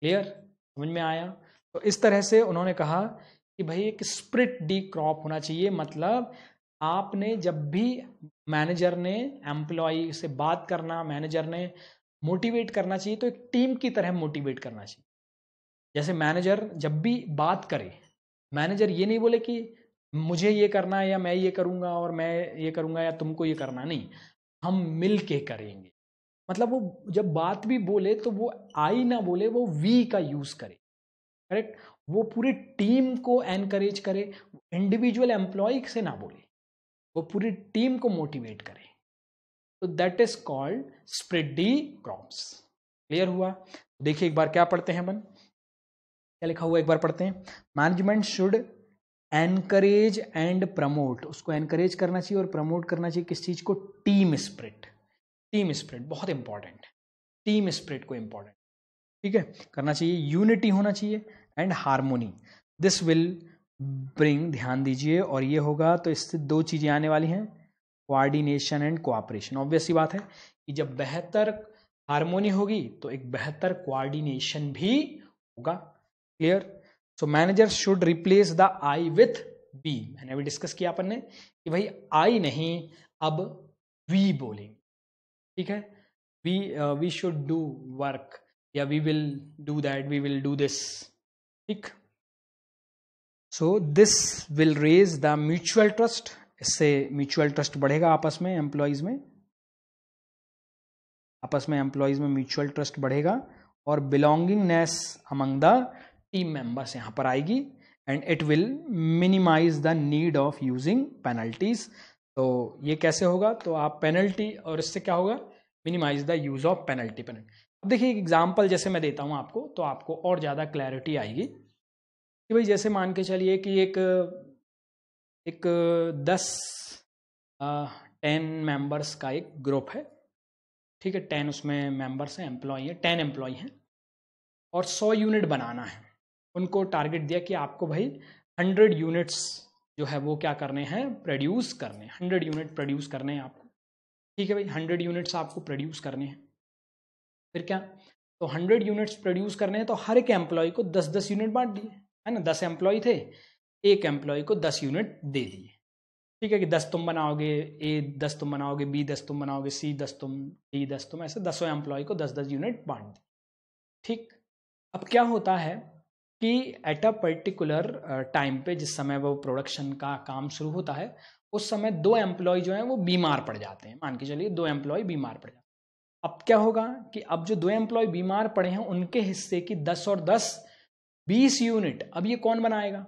क्लियर, समझ में आया? तो इस तरह से उन्होंने कहा कि भाई एक स्पिरिट डी क्रॉप होना चाहिए, मतलब आपने जब भी मैनेजर ने एम्प्लॉय से बात करना, मैनेजर ने मोटिवेट करना चाहिए, तो एक टीम की तरह मोटिवेट करना चाहिए। जैसे मैनेजर जब भी बात करे, मैनेजर ये नहीं बोले कि मुझे ये करना है या मैं ये करूंगा और मैं ये करूंगा या तुमको ये करना, नहीं, हम मिल के करेंगे। मतलब वो जब बात भी बोले तो वो आई ना बोले, वो वी का यूज करे, करेक्ट। वो पूरी टीम को एनकरेज करे, इंडिविजुअल एम्प्लॉय से ना बोले, वो पूरी टीम को मोटिवेट करे। तो that is called spirit the crops. Clear हुआ? देखिए एक बार क्या पढ़ते हैं अपन, क्या लिखा हुआ एक बार पढ़ते हैं। Management should encourage and promote, उसको एनकरेज करना चाहिए और प्रमोट करना चाहिए किस चीज को? Team spirit. टीम स्पिरिट बहुत इंपॉर्टेंट है, टीम स्पिरिट को इंपॉर्टेंट, ठीक है, करना चाहिए। यूनिटी होना चाहिए and harmony, this will bring, ध्यान दीजिए, और ये होगा तो इससे दो चीजें आने वाली हैं, कोऑर्डिनेशन एंड कोऑपरेशन। ऑब्वियस सी बात है कि जब बेहतर हार्मोनी होगी तो एक बेहतर कोऑर्डिनेशन भी होगा। Clear? So manager should replace the I with we. मैंने अभी डिस्कस किया अपन ने कि भाई आई नहीं, अब वी बोलेंगे, ठीक है। वी शुड डू वर्क, या we will do that, we will do this, ठीक। So this will raise the mutual trust, इससे म्यूचुअल ट्रस्ट बढ़ेगा आपस में एम्प्लॉयज में, आपस में एम्प्लॉयज में म्यूचुअल ट्रस्ट बढ़ेगा, और belongingness among the team members यहां पर आएगी, and it will minimise the need of using penalties. तो ये कैसे होगा? तो आप पेनल्टी, और इससे क्या होगा? Minimise the use of penalty. अब देखिए एक एग्जाम्पल जैसे मैं देता हूं आपको, तो आपको और ज्यादा क्लैरिटी आएगी कि भाई जैसे मान के चलिए कि एक 10 मेंबर्स का एक ग्रुप है, ठीक है, 10 उसमें मेंबर्स हैं, एम्प्लॉय हैं, 10 एम्प्लॉय हैं, और 100 यूनिट बनाना है। उनको टारगेट दिया कि आपको भाई 100 यूनिट्स जो है वो क्या करने हैं? प्रोड्यूस करने हैं, 100 यूनिट प्रोड्यूस करने हैं आपको, ठीक है भाई, 100 यूनिट्स आपको प्रोड्यूस करने हैं। फिर क्या? तो 100 यूनिट्स प्रोड्यूस करने हैं, तो हर एक एम्प्लॉय को 10-10 यूनिट बांट दिए, है ना। 10 एम्प्लॉय थे, एक एम्प्लॉय को 10 यूनिट दे दिए, ठीक है, कि 10 तुम बनाओगे, ए 10 तुम बनाओगे, बी 10 तुम बनाओगे, सी 10 तुम, डी 10 तुम, ऐसे 10 एम्प्लॉय को 10-10 यूनिट बांट दिए, ठीक। अब क्या होता है कि एट अ पर्टिकुलर टाइम पे, जिस समय वो प्रोडक्शन का काम शुरू होता है, उस समय 2 एम्प्लॉय जो हैं वो बीमार पड़ जाते हैं। मान के चलिए 2 एम्प्लॉय बीमार पड़ जाते हैं। अब क्या होगा कि अब जो 2 एम्प्लॉय बीमार पड़े हैं, उनके हिस्से की 10 और 10 20 यूनिट अब ये कौन बनाएगा?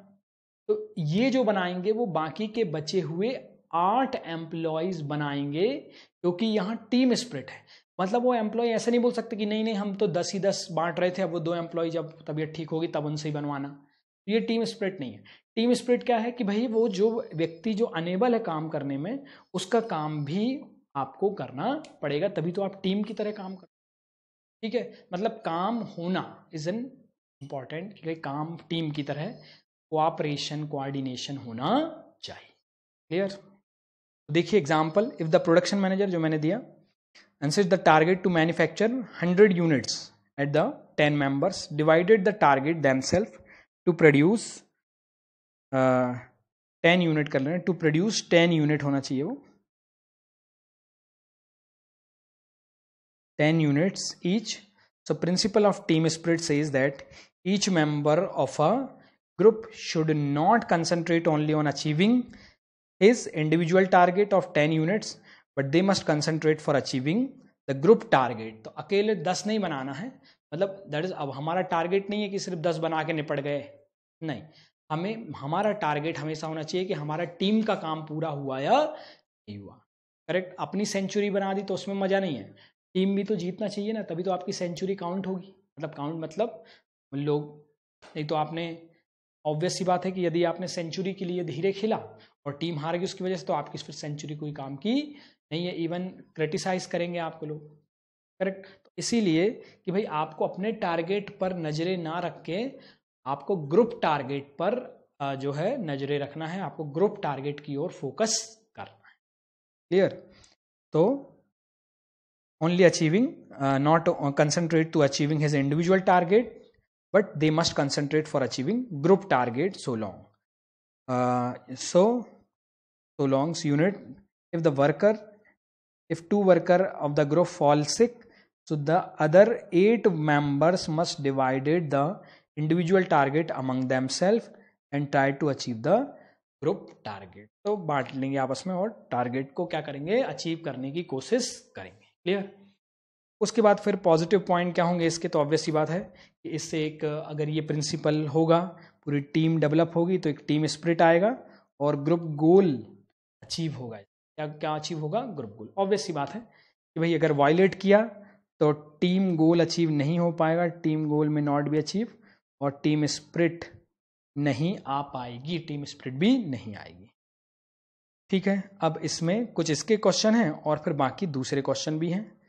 तो ये जो बनाएंगे वो बाकी के बचे हुए 8 एम्प्लॉयज बनाएंगे, क्योंकि यहाँ टीम स्पिरिट है। मतलब वो एम्प्लॉय ऐसे नहीं बोल सकते कि नहीं नहीं हम तो 10 ही 10 बांट रहे थे, अब वो 2 एम्प्लॉय जब तबीयत ठीक होगी तब उनसे ही बनवाना। तो ये टीम स्पिरिट नहीं है। टीम स्पिरिट क्या है कि भाई वो जो व्यक्ति जो अनेबल है काम करने में, उसका काम भी आपको करना पड़ेगा, तभी तो आप टीम की तरह काम कर। ठीक है, मतलब काम होना इज एन इम्पॉर्टेंट, कि काम टीम की तरह कोऑपरेशन कोऑर्डिनेशन होना चाहिए। क्लियर? देखिए example, if the production manager जो मैंने दिया, answer the target to manufacture 100 units at the 10 members divided the target themselves to produce 10 unit कर रहे हैं, टू प्रोड्यूस 10 यूनिट होना चाहिए, वो 10 units each. So principle of team spirit says that each member of a group should not concentrate only on achieving his individual target of 10 units, but they must concentrate for achieving the group target. तो अकेले 10 नहीं बनाना है, मतलब that is, अब हमारा target नहीं है कि सिर्फ 10 बना के निपट गए, नहीं, हमें हमारा टारगेट हमेशा होना चाहिए कि हमारा टीम का काम पूरा हुआ या नहीं हुआ। करेक्ट? अपनी सेंचुरी बना दी तो उसमें मजा नहीं है, टीम भी तो जीतना चाहिए ना, तभी तो आपकी सेंचुरी काउंट होगी। मतलब काउंट मतलब लोग, नहीं तो आपने, ऑब्वियस सी बात है कि यदि आपने सेंचुरी के लिए धीरे खेला और टीम हार गई उसकी वजह से, तो आपकी फिर सेंचुरी कोई काम की नहीं है, इवन क्रिटिसाइज करेंगे आपको लोग। करेक्ट? तो इसीलिए कि भाई आपको अपने टारगेट पर नजरें ना रख के आपको ग्रुप टारगेट पर जो है नजरें रखना है, आपको ग्रुप टारगेट की ओर फोकस करना है। क्लियर? तो only achieving, not concentrate to achieving his individual target, but they must concentrate for achieving group target so long. So long's unit, if 2 worker of the group fall sick, so the other 8 members must divided the individual target among themselves and try to achieve the group target. तो बांट लेंगे आपस में और target को क्या करेंगे, achieve करने की कोशिश करेंगे। क्लियर? उसके बाद फिर पॉजिटिव पॉइंट क्या होंगे इसके, तो ऑब्वियस सी बात है कि इससे एक, अगर ये प्रिंसिपल होगा, पूरी टीम डेवलप होगी तो एक टीम स्पिरिट आएगा और ग्रुप गोल अचीव होगा। क्या क्या अचीव होगा? ग्रुप गोल। ऑब्वियस सी बात है कि भाई अगर वायलेट किया तो टीम गोल अचीव नहीं हो पाएगा, टीम गोल में नॉट बी अचीव, और टीम स्पिरिट नहीं आ पाएगी, टीम स्पिरिट भी नहीं आएगी। ठीक है, अब इसमें कुछ इसके क्वेश्चन हैं और फिर बाकी दूसरे क्वेश्चन भी हैं।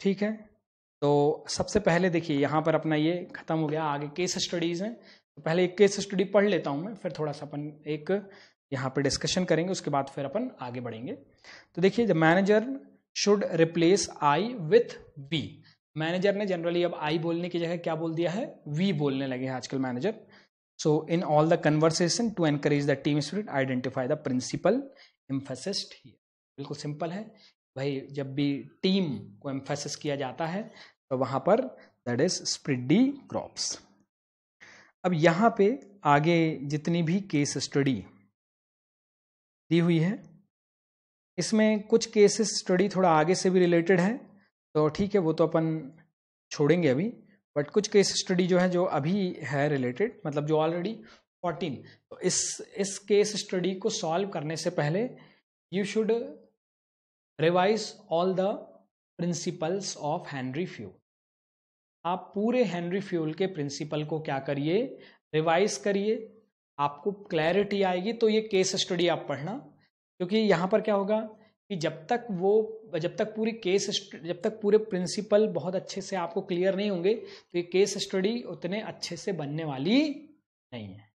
ठीक है, तो सबसे पहले देखिए यहाँ पर अपना ये खत्म हो गया, आगे केस स्टडीज हैं। तो पहले एक केस स्टडी पढ़ लेता हूँ मैं, फिर थोड़ा सा अपन एक यहाँ पे डिस्कशन करेंगे, उसके बाद फिर अपन आगे बढ़ेंगे। तो देखिए, the manager should replace I with we. Manager ने जनरली अब आई बोलने की जगह क्या बोल दिया है, वी बोलने लगे हैं आजकल manager. So in all the conversation to encourage the team spirit identify the principle emphasised here. बिल्कुल सिंपल है भाई, जब भी टीम को एम्फेसिस किया जाता है तो वहां पर that is spread the crops. अब यहां पे आगे जितनी भी केस स्टडी दी हुई है, इसमें कुछ केस स्टडी थोड़ा आगे से भी रिलेटेड है, तो ठीक है वो तो अपन छोड़ेंगे अभी, बट कुछ केस स्टडी जो है जो अभी है रिलेटेड, मतलब जो ऑलरेडी 14, तो इस केस स्टडी को सॉल्व करने से पहले you should revise all the principles of Henry fuel. आप पूरे हेनरी फ्यूल के प्रिंसिपल को क्या करिए, रिवाइज करिए, आपको क्लैरिटी आएगी। तो ये केस स्टडी आप पढ़ना, क्योंकि यहाँ पर क्या होगा कि जब तक पूरे प्रिंसिपल बहुत अच्छे से आपको क्लियर नहीं होंगे तो ये केस स्टडी उतने अच्छे से बनने वाली नहीं है।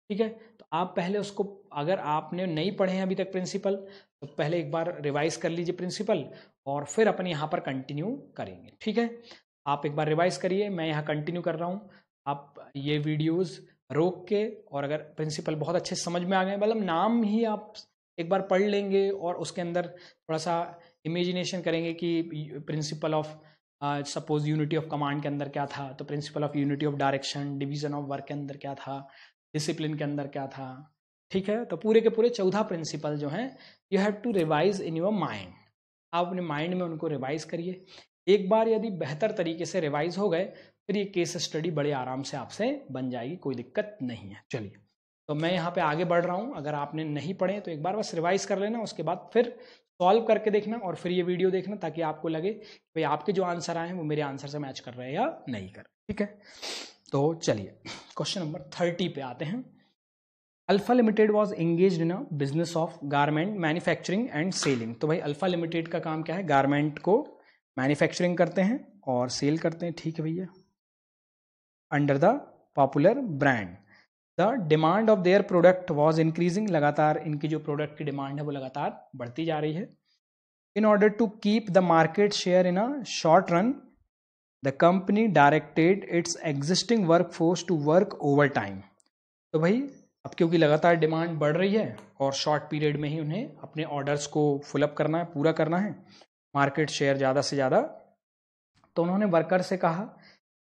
ठीक है, तो आप पहले उसको, अगर आपने नहीं पढ़े हैं अभी तक प्रिंसिपल, तो पहले एक बार रिवाइज कर लीजिए प्रिंसिपल और फिर अपन यहाँ पर कंटिन्यू करेंगे। ठीक है, आप एक बार रिवाइज करिए, मैं यहाँ कंटिन्यू कर रहा हूँ, आप ये वीडियोस रोक के, और अगर प्रिंसिपल बहुत अच्छे समझ में आ गए, मतलब नाम ही आप एक बार पढ़ लेंगे और उसके अंदर थोड़ा सा इमेजिनेशन करेंगे कि principle of suppose unity of command के अंदर क्या था, तो principle of unity of direction, division of work के अंदर क्या था, डिसिप्लिन के अंदर क्या था। ठीक है, तो पूरे के पूरे 14 प्रिंसिपल जो हैं you have to revise in your mind. आप अपने माइंड में उनको रिवाइज करिए। एक बार यदि बेहतर तरीके से रिवाइज हो गए, फिर ये केस स्टडी बड़े आराम से आपसे बन जाएगी, कोई दिक्कत नहीं है। चलिए तो मैं यहाँ पे आगे बढ़ रहा हूँ, अगर आपने नहीं पढ़े तो एक बार बस रिवाइज कर लेना, उसके बाद फिर सॉल्व करके देखना और फिर ये वीडियो देखना, ताकि आपको लगे भाई आपके जो आंसर आए हैं वो मेरे आंसर से मैच कर रहे हैं या नहीं कर रहे। ठीक है, तो चलिए क्वेश्चन नंबर 30 पे आते हैं। Alpha limited was engaged in a business of garment manufacturing and selling. तो भाई अल्फा लिमिटेड का काम क्या है, गारमेंट को मैन्युफैक्चरिंग करते हैं और सेल करते हैं। ठीक है भैया, under the popular brand the demand of their product was increasing. लगातार इनकी जो प्रोडक्ट की डिमांड है वो लगातार बढ़ती जा रही है। In order to keep the market share in a short run the company directed its existing work force to work over time. तो भाई अब क्योंकि लगातार डिमांड बढ़ रही है और शॉर्ट पीरियड में ही उन्हें अपने ऑर्डर्स को फुलअप करना है, पूरा करना है, मार्केट शेयर ज़्यादा से ज़्यादा, तो उन्होंने वर्कर से कहा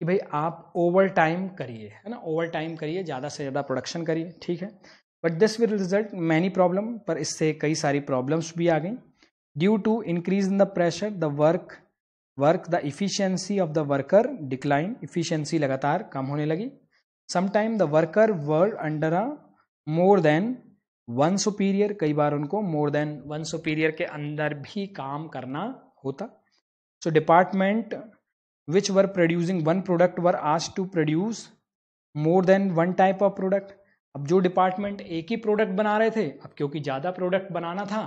कि भाई आप ओवर टाइम करिए, है ना, ओवर टाइम करिए, ज़्यादा से ज़्यादा प्रोडक्शन करिए। ठीक है, but this will result many problem, पर इससे कई सारी प्रॉब्लम्स भी आ गई। Due to increase in the pressure the work the efficiency of the worker decline. Efficiency लगातार कम होने लगी। Sometime the worker were under a more than one superior, कई बार उनको मोर देन वन सुपीरियर के अंदर भी काम करना होता। So department which were producing one product were asked to produce more than one type of product. अब जो डिपार्टमेंट एक ही प्रोडक्ट बना रहे थे, अब क्योंकि ज़्यादा प्रोडक्ट बनाना था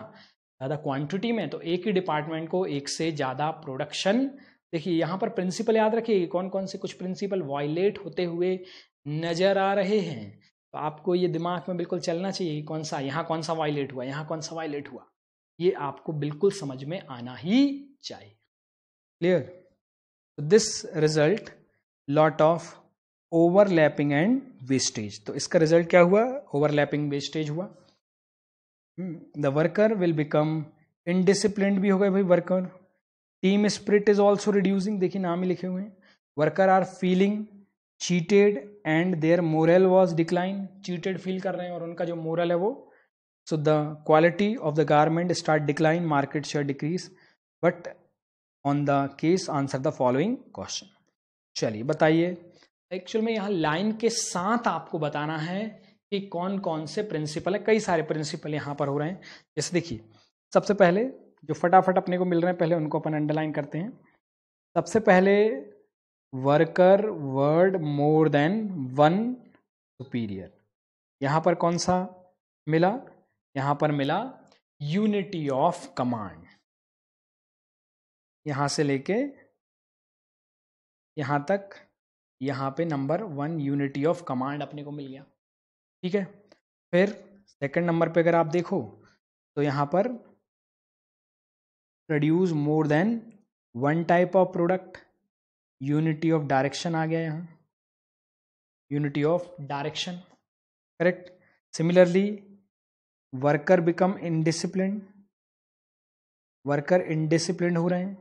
ज़्यादा क्वांटिटी में, तो एक ही डिपार्टमेंट को एक से ज़्यादा प्रोडक्शन। देखिए यहाँ पर प्रिंसिपल याद रखिए, कौन कौन से कुछ प्रिंसिपल वायलेट होते हुए नजर आ रहे हैं, तो आपको ये दिमाग में बिल्कुल चलना चाहिए कि कौन सा यहाँ कौन सा वायलेट हुआ, यहाँ कौन सा वायलेट हुआ, ये आपको बिल्कुल समझ में आना ही चाहिए। Clear? This result lot of overlapping and wastage. तो इसका रिजल्ट क्या हुआ, ओवरलैपिंग वेस्टेज हुआ। The worker will become indisciplined भी हो गए भाई worker. Team spirit is also reducing, देखिए नाम ही लिखे हुए हैं। Worker are feeling cheated and their moral was decline. Cheated फील कर रहे हैं और उनका जो मोरल है वो, so the quality of the garment start decline, market share decrease. But on the case answer the following question. चलिए बताइए, एक्चुअल में यहाँ लाइन के साथ आपको बताना है कि कौन कौन से प्रिंसिपल है। कई सारे प्रिंसिपल यहाँ पर हो रहे हैं। जैसे देखिए, सबसे पहले जो फटाफट अपने को मिल रहे हैं पहले उनको अपन अंडरलाइन करते हैं। सबसे पहले वर्कर वर्ड मोर देन वन सुपीरियर, यहाँ पर कौन सा मिला, यहाँ पर मिला यूनिटी ऑफ कमांड। यहाँ से लेके यहाँ तक, यहाँ पे नंबर 1 यूनिटी ऑफ कमांड अपने को मिल गया। ठीक है, फिर सेकंड नंबर पे अगर आप देखो तो यहाँ पर produce more than one type of product, unity of direction आ गया यहाँ, unity of direction, correct. Similarly worker become indiscipline, worker indiscipline हो रहे हैं,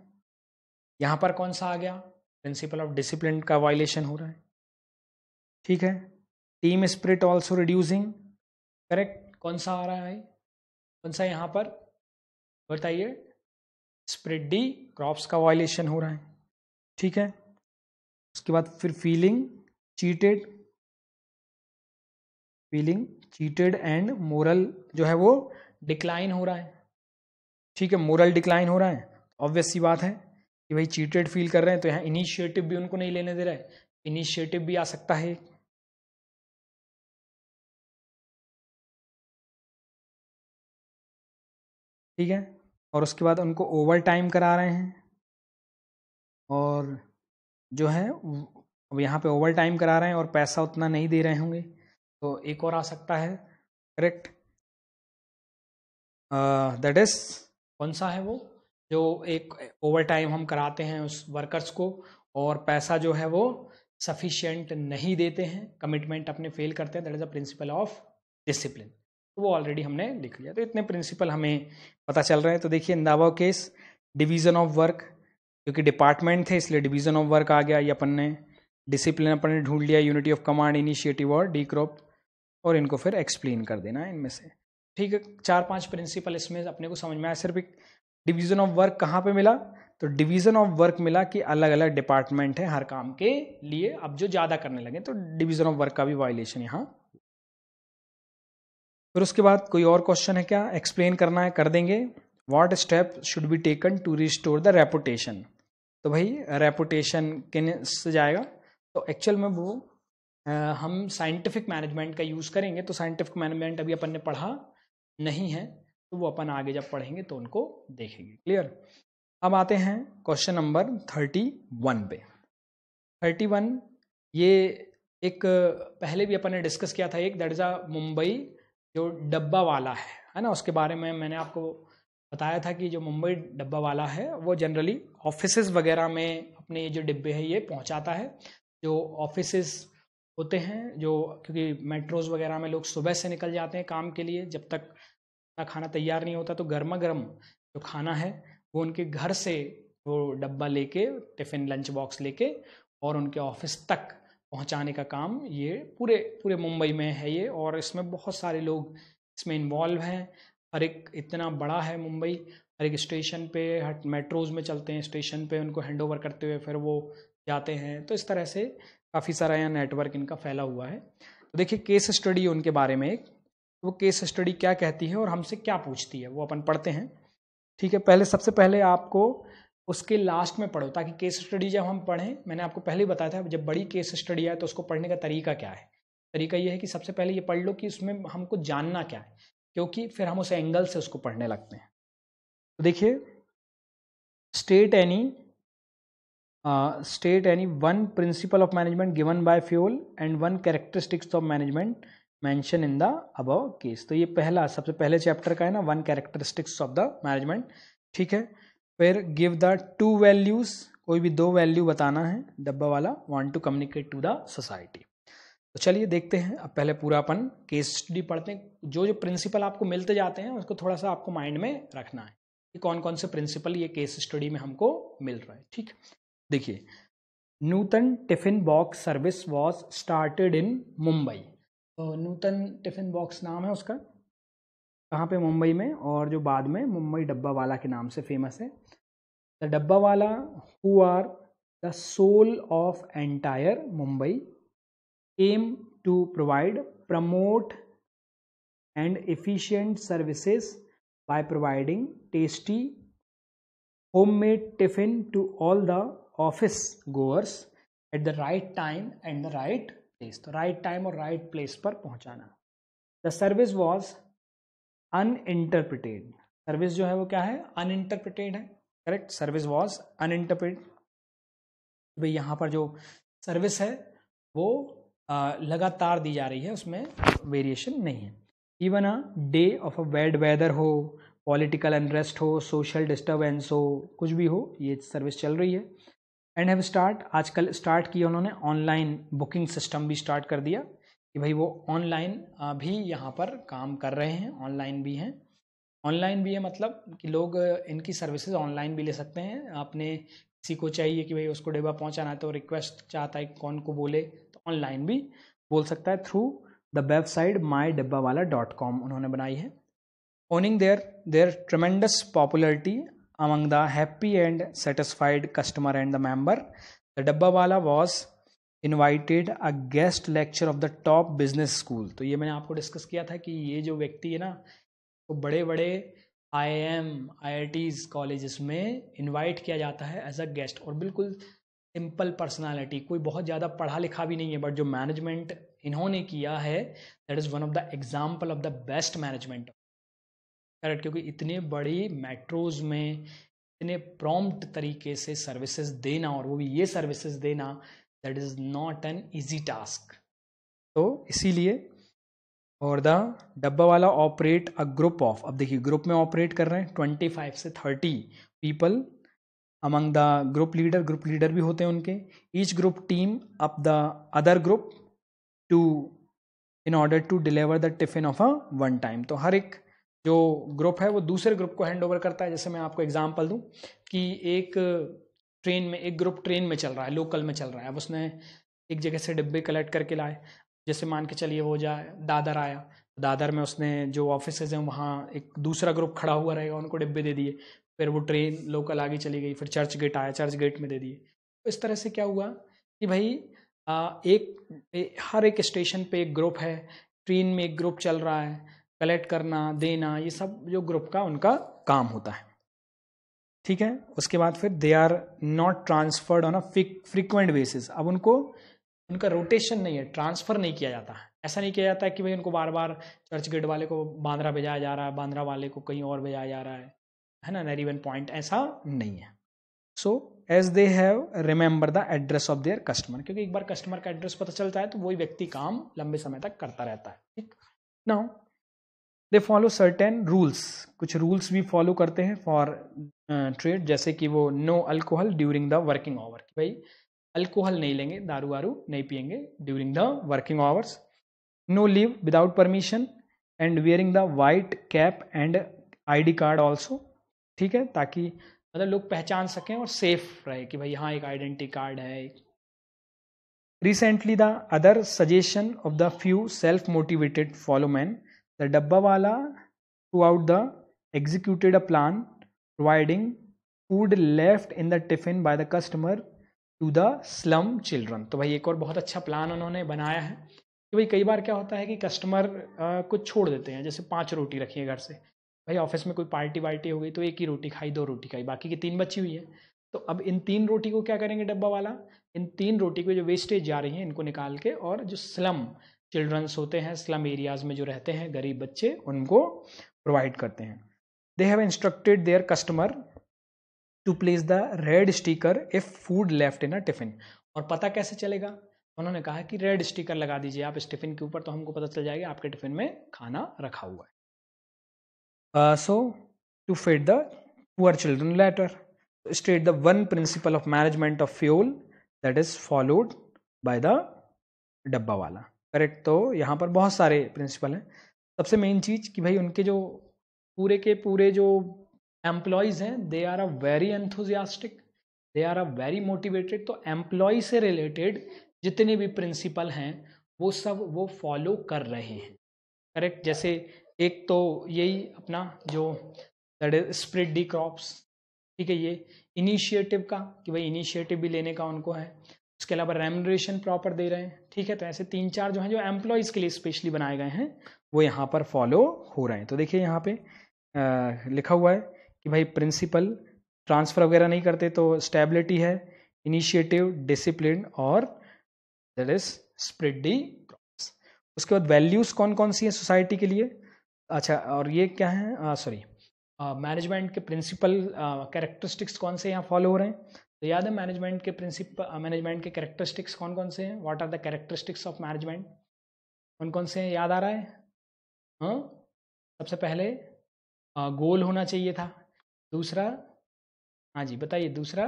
यहाँ पर कौन सा आ गया, प्रिंसिपल ऑफ डिसिप्लिन का वायलेशन हो रहा है। ठीक है, team spirit also reducing, correct. कौन सा आ रहा है, कौन सा यहाँ पर बताइए, स्प्रेड डी क्रॉप्स का वायलेशन हो रहा है। ठीक है, उसके बाद फिर फीलिंग चीटेड एंड मोरल जो है वो डिक्लाइन हो रहा है। ठीक है, मोरल डिक्लाइन हो रहा है, ऑब्वियस सी बात है कि भाई चीटेड फील कर रहे हैं, तो यहाँ इनिशिएटिव भी उनको नहीं लेने दे रहा है, इनिशिएटिव भी आ सकता है। ठीक है, और उसके बाद उनको ओवर टाइम करा रहे हैं, और जो है अब यहाँ पे ओवर टाइम करा रहे हैं और पैसा उतना नहीं दे रहे होंगे, तो एक और आ सकता है, करेक्ट। दैट इज कौन सा है वो, जो एक ओवर टाइम हम कराते हैं उस वर्कर्स को और पैसा जो है वो सफिशिएंट नहीं देते हैं, कमिटमेंट अपने फेल करते हैं, that is a principle of discipline. तो वो ऑलरेडी हमने लिख लिया, तो इतने प्रिंसिपल हमें पता चल रहे हैं। तो देखिए in the above case division of work, क्योंकि डिपार्टमेंट थे इसलिए डिवीजन ऑफ वर्क आ गया, ये अपन ने डिसिप्लिन अपन ने ढूंढ लिया, यूनिटी ऑफ कमांड, इनिशिएटिव और डी क्रॉप, और इनको फिर एक्सप्लेन कर देना है इनमें से। ठीक है, 4-5 प्रिंसिपल इसमें अपने को समझ में आया। सिर्फ एक डिवीजन ऑफ वर्क कहाँ पे मिला, तो डिवीजन ऑफ वर्क मिला कि अलग अलग डिपार्टमेंट है हर काम के लिए, अब जो ज़्यादा करने लगे तो डिवीजन ऑफ वर्क का भी वायलेशन यहाँ फिर उसके बाद कोई और क्वेश्चन है क्या, एक्सप्लेन करना है, कर देंगे। What step should be taken to restore the reputation. तो भाई रेपुटेशन किन से जाएगा, तो एक्चुअल में वो हम साइंटिफिक मैनेजमेंट का यूज़ करेंगे। तो साइंटिफिक मैनेजमेंट अभी अपन ने पढ़ा नहीं है, तो वो अपन आगे जब पढ़ेंगे तो उनको देखेंगे। क्लियर। अब आते हैं क्वेश्चन नंबर 31 पे। 31 ये एक पहले भी अपन ने डिस्कस किया था, एक दैट इज़ अ मुंबई जो डब्बा वाला है ना, उसके बारे में मैंने आपको बताया था कि जो मुंबई डब्बा वाला है वो जनरली ऑफिसेज वगैरह में अपने जो डिब्बे हैं ये पहुंचाता है। जो ऑफिसेज होते हैं, जो क्योंकि मेट्रोज वगैरह में लोग सुबह से निकल जाते हैं काम के लिए, जब तक खाना तैयार नहीं होता तो गर्मा गर्म जो खाना है वो उनके घर से वो डब्बा लेके, टिफ़िन लंच बॉक्स लेके और उनके ऑफिस तक पहुंचाने का काम ये पूरे पूरे मुंबई में है ये। और इसमें बहुत सारे लोग इसमें इन्वॉल्व हैं। हर एक इतना बड़ा है मुंबई, हर एक स्टेशन पे, हर मेट्रोज़ में चलते हैं, स्टेशन पे उनको हैंड ओवर करते हुए फिर वो जाते हैं। तो इस तरह से काफ़ी सारा यहाँ नेटवर्क इनका फैला हुआ है। तो देखिए केस स्टडी उनके बारे में एक, वो केस स्टडी क्या कहती है और हमसे क्या पूछती है वो अपन पढ़ते हैं। ठीक है, पहले सबसे पहले आपको उसके लास्ट में पढ़ो, ताकि केस स्टडी जब हम पढ़ें, मैंने आपको पहले ही बताया था जब बड़ी केस स्टडी आए तो उसको पढ़ने का तरीका क्या है। तरीका ये है कि सबसे पहले ये पढ़ लो कि उसमें हमको जानना क्या है, क्योंकि फिर हम उस एंगल से उसको पढ़ने लगते हैं। तो देखिए, state any one principal of management given by fuel and one characteristics of management mention in the above case. तो ये पहला सबसे पहले चैप्टर का है ना, one characteristics of the management. ठीक है, फिर गिव द टू वैल्यूज, कोई भी दो वैल्यू बताना है dabbawala, want to communicate to the society. तो चलिए देखते हैं, अब पहले पूरा अपन केस स्टडी पढ़ते हैं। जो जो प्रिंसिपल आपको मिलते जाते हैं उसको थोड़ा सा आपको माइंड में रखना है कि कौन कौन से प्रिंसिपल ये केस स्टडी में हमको मिल रहा है। ठीक, देखिए, Nutan tiffin box service was started in Mumbai. तो नूतन टिफिन बॉक्स नाम है उसका, कहाँ पे, मुंबई में, और जो बाद में मुंबई डब्बा वाला के नाम से फेमस है। The dabbawala who are the soul of entire Mumbai aim to provide, promote and efficient services by providing tasty homemade tiffin to all the office goers at the right time and the right place। तो right time और right place पर पहुंचाना। The service was uninterpreted। Service जो है वो क्या है, uninterpreted है। Correct, service was uninterpreted. भाई यहाँ पर जो सर्विस है वो लगातार दी जा रही है, उसमें वेरिएशन नहीं है। Even a day of a bad weather हो, पॉलिटिकल अनरेस्ट हो, सोशल डिस्टर्बेंस हो, कुछ भी हो, ये सर्विस चल रही है। एंड हैव स्टार्ट, आजकल स्टार्ट किया उन्होंने ऑनलाइन बुकिंग सिस्टम भी स्टार्ट कर दिया कि भाई वो ऑनलाइन भी यहाँ पर काम कर रहे हैं, ऑनलाइन भी हैं। ऑनलाइन भी है मतलब कि लोग इनकी सर्विसेज ऑनलाइन भी ले सकते हैं। आपने किसी को चाहिए कि भाई उसको डिब्बा पहुँचाना है तो रिक्वेस्ट चाहता है कौन को बोले, तो ऑनलाइन भी बोल सकता है थ्रू द वेबसाइट mydabbawaala.com उन्होंने बनाई है। Owning their tremendous popularity among the happy and satisfied customer and the member, the dabbawala was invited a guest lecture of the top business school. तो ये मैंने आपको डिस्कस किया था कि ये जो व्यक्ति है ना, तो बड़े बड़े IIM IITs कॉलेजेस में इनवाइट किया जाता है एज अ गेस्ट, और बिल्कुल सिंपल पर्सनालिटी, कोई बहुत ज़्यादा पढ़ा लिखा भी नहीं है, बट जो मैनेजमेंट इन्होंने किया है that is one of the example of the best management. Correct, क्योंकि इतने बड़ी मेट्रोज में इतने प्रॉम्प्ट तरीके से सर्विसेज देना, और वो भी ये सर्विसेज देना, that is not an easy task. तो इसीलिए, और द डब्बा वाला ऑपरेट अ ग्रुप ऑफ, अब देखिए ग्रुप में ऑपरेट कर रहे हैं 25 से 30 people among the group leader भी होते हैं उनके। Each group team up the other group to in order to deliver the tiffin of a one time. तो हर एक जो ग्रुप है वो दूसरे ग्रुप को हैंड ओवर करता है। जैसे मैं आपको एग्जांपल दूं कि एक ट्रेन में, एक ग्रुप ट्रेन में चल रहा है, लोकल में चल रहा है, अब उसने एक जगह से डिब्बे कलेक्ट करके लाए। जैसे मान के चलिए वो जाए दादर आया, दादर में उसने जो ऑफिसेज हैं वहाँ एक दूसरा ग्रुप खड़ा हुआ रहेगा, उनको डिब्बे दे दिए। फिर वो ट्रेन लोकल आगे चली गई, फिर चर्च गेट आया, चर्च गेट में दे दिए। तो इस तरह से क्या हुआ कि भाई हर एक स्टेशन पे एक ग्रुप है, ट्रेन में एक ग्रुप चल रहा है, कलेक्ट करना, देना, ये सब जो ग्रुप का उनका काम होता है, ठीक है। उसके बाद फिर they are not transferred on a frequent basis. अब उनको उनका रोटेशन नहीं है, ट्रांसफर नहीं किया जाता है। ऐसा नहीं किया जाता है कि भाई उनको बार बार चर्च गेट वाले को बांद्रा भेजाया जा रहा है, बांद्रा वाले को कहीं और भेजाया जा रहा है ना, नरीवन पॉइंट, ऐसा नहीं है। So as they have remember the address of their customer, क्योंकि एक बार कस्टमर का एड्रेस पता चलता है तो वही व्यक्ति काम लंबे समय तक करता रहता है, ठीक। Now they follow certain rules, कुछ रूल्स भी फॉलो करते हैं फॉर ट्रेड, जैसे कि वो no alcohol during the working hour, कि भाई अल्कोहल नहीं लेंगे, दारू वारू नहीं पियेंगे during the working hours. No leave without permission and wearing the white cap and ID card also, ठीक है, ताकि मतलब लोग पहचान सकें और सेफ रहे कि भाई हाँ एक आइडेंटिटी कार्ड है। Recently the other suggestion of the few self motivated follow man, the dabbawala through out the executed a plan providing food left in the tiffin by the customer to the slum children। तो भाई एक और बहुत अच्छा plan उन्होंने बनाया है कि भाई कई बार क्या होता है कि कस्टमर कुछ छोड़ देते हैं, जैसे 5 रोटी रखी है घर से, भाई ऑफिस में कोई पार्टी वार्टी हो गई तो एक ही रोटी खाई, 2 रोटी खाई, बाकी की 3 बची हुई है। तो अब इन 3 रोटी को क्या करेंगे डब्बा वाला, इन 3 रोटी को जो वेस्टेज जा रही है इनको निकाल के, और जो स्लम चिल्ड्रंस होते हैं, स्लम एरियाज में जो रहते हैं गरीब बच्चे, उनको प्रोवाइड करते हैं। They have instructed their customer to place the red sticker if food left in a tiffin। और पता कैसे चलेगा, उन्होंने कहा कि रेड स्टिकर लगा दीजिए आप इस टिफिन के ऊपर, तो हमको पता चल जाएगा आपके टिफिन में खाना रखा हुआ है। So to feed the poor children later, state the one principle of management of fuel that is followed by the डब्बा वाला, करेक्ट। तो यहाँ पर बहुत सारे प्रिंसिपल हैं। सबसे मेन चीज कि भाई उनके जो पूरे के पूरे जो एम्प्लॉयज़ हैं, they are a very enthusiastic, they are a very motivated. तो एम्प्लॉय से रिलेटेड जितने भी प्रिंसिपल हैं वो सब वो फॉलो कर रहे हैं, करेक्ट। जैसे एक तो यही अपना जो स्प्रेड दी क्रॉप्स, ठीक है, ये इनिशिएटिव का कि भाई इनिशिएटिव भी लेने का उनको है। उसके अलावा रेम्युनरेशन प्रॉपर दे रहे हैं, ठीक है। तो ऐसे 3-4 जो हैं जो एम्प्लॉयज़ के लिए स्पेशली बनाए गए हैं वो यहाँ पर फॉलो हो रहे हैं। तो देखिए यहाँ पे लिखा हुआ है कि भाई प्रिंसिपल ट्रांसफ़र वगैरह नहीं करते, तो स्टेबिलिटी है, इनिशिएटिव, डिसिप्लिन और that is spread the crops. उसके बाद वैल्यूज़ कौन कौन सी हैं सोसाइटी के लिए, अच्छा, और ये क्या है, सॉरी, मैनेजमेंट के प्रिंसिपल कैरेक्टरिस्टिक्स कौन से यहाँ फॉलो हो रहे हैं। तो याद है मैनेजमेंट के प्रिंसिपल, मैनेजमेंट के कैरेक्टरिस्टिक्स कौन कौन से हैं, what are the characteristics of management, कौन कौन से हैं, याद आ रहा है। हाँ, सबसे पहले गोल होना चाहिए था, दूसरा, हाँ जी बताइए, दूसरा,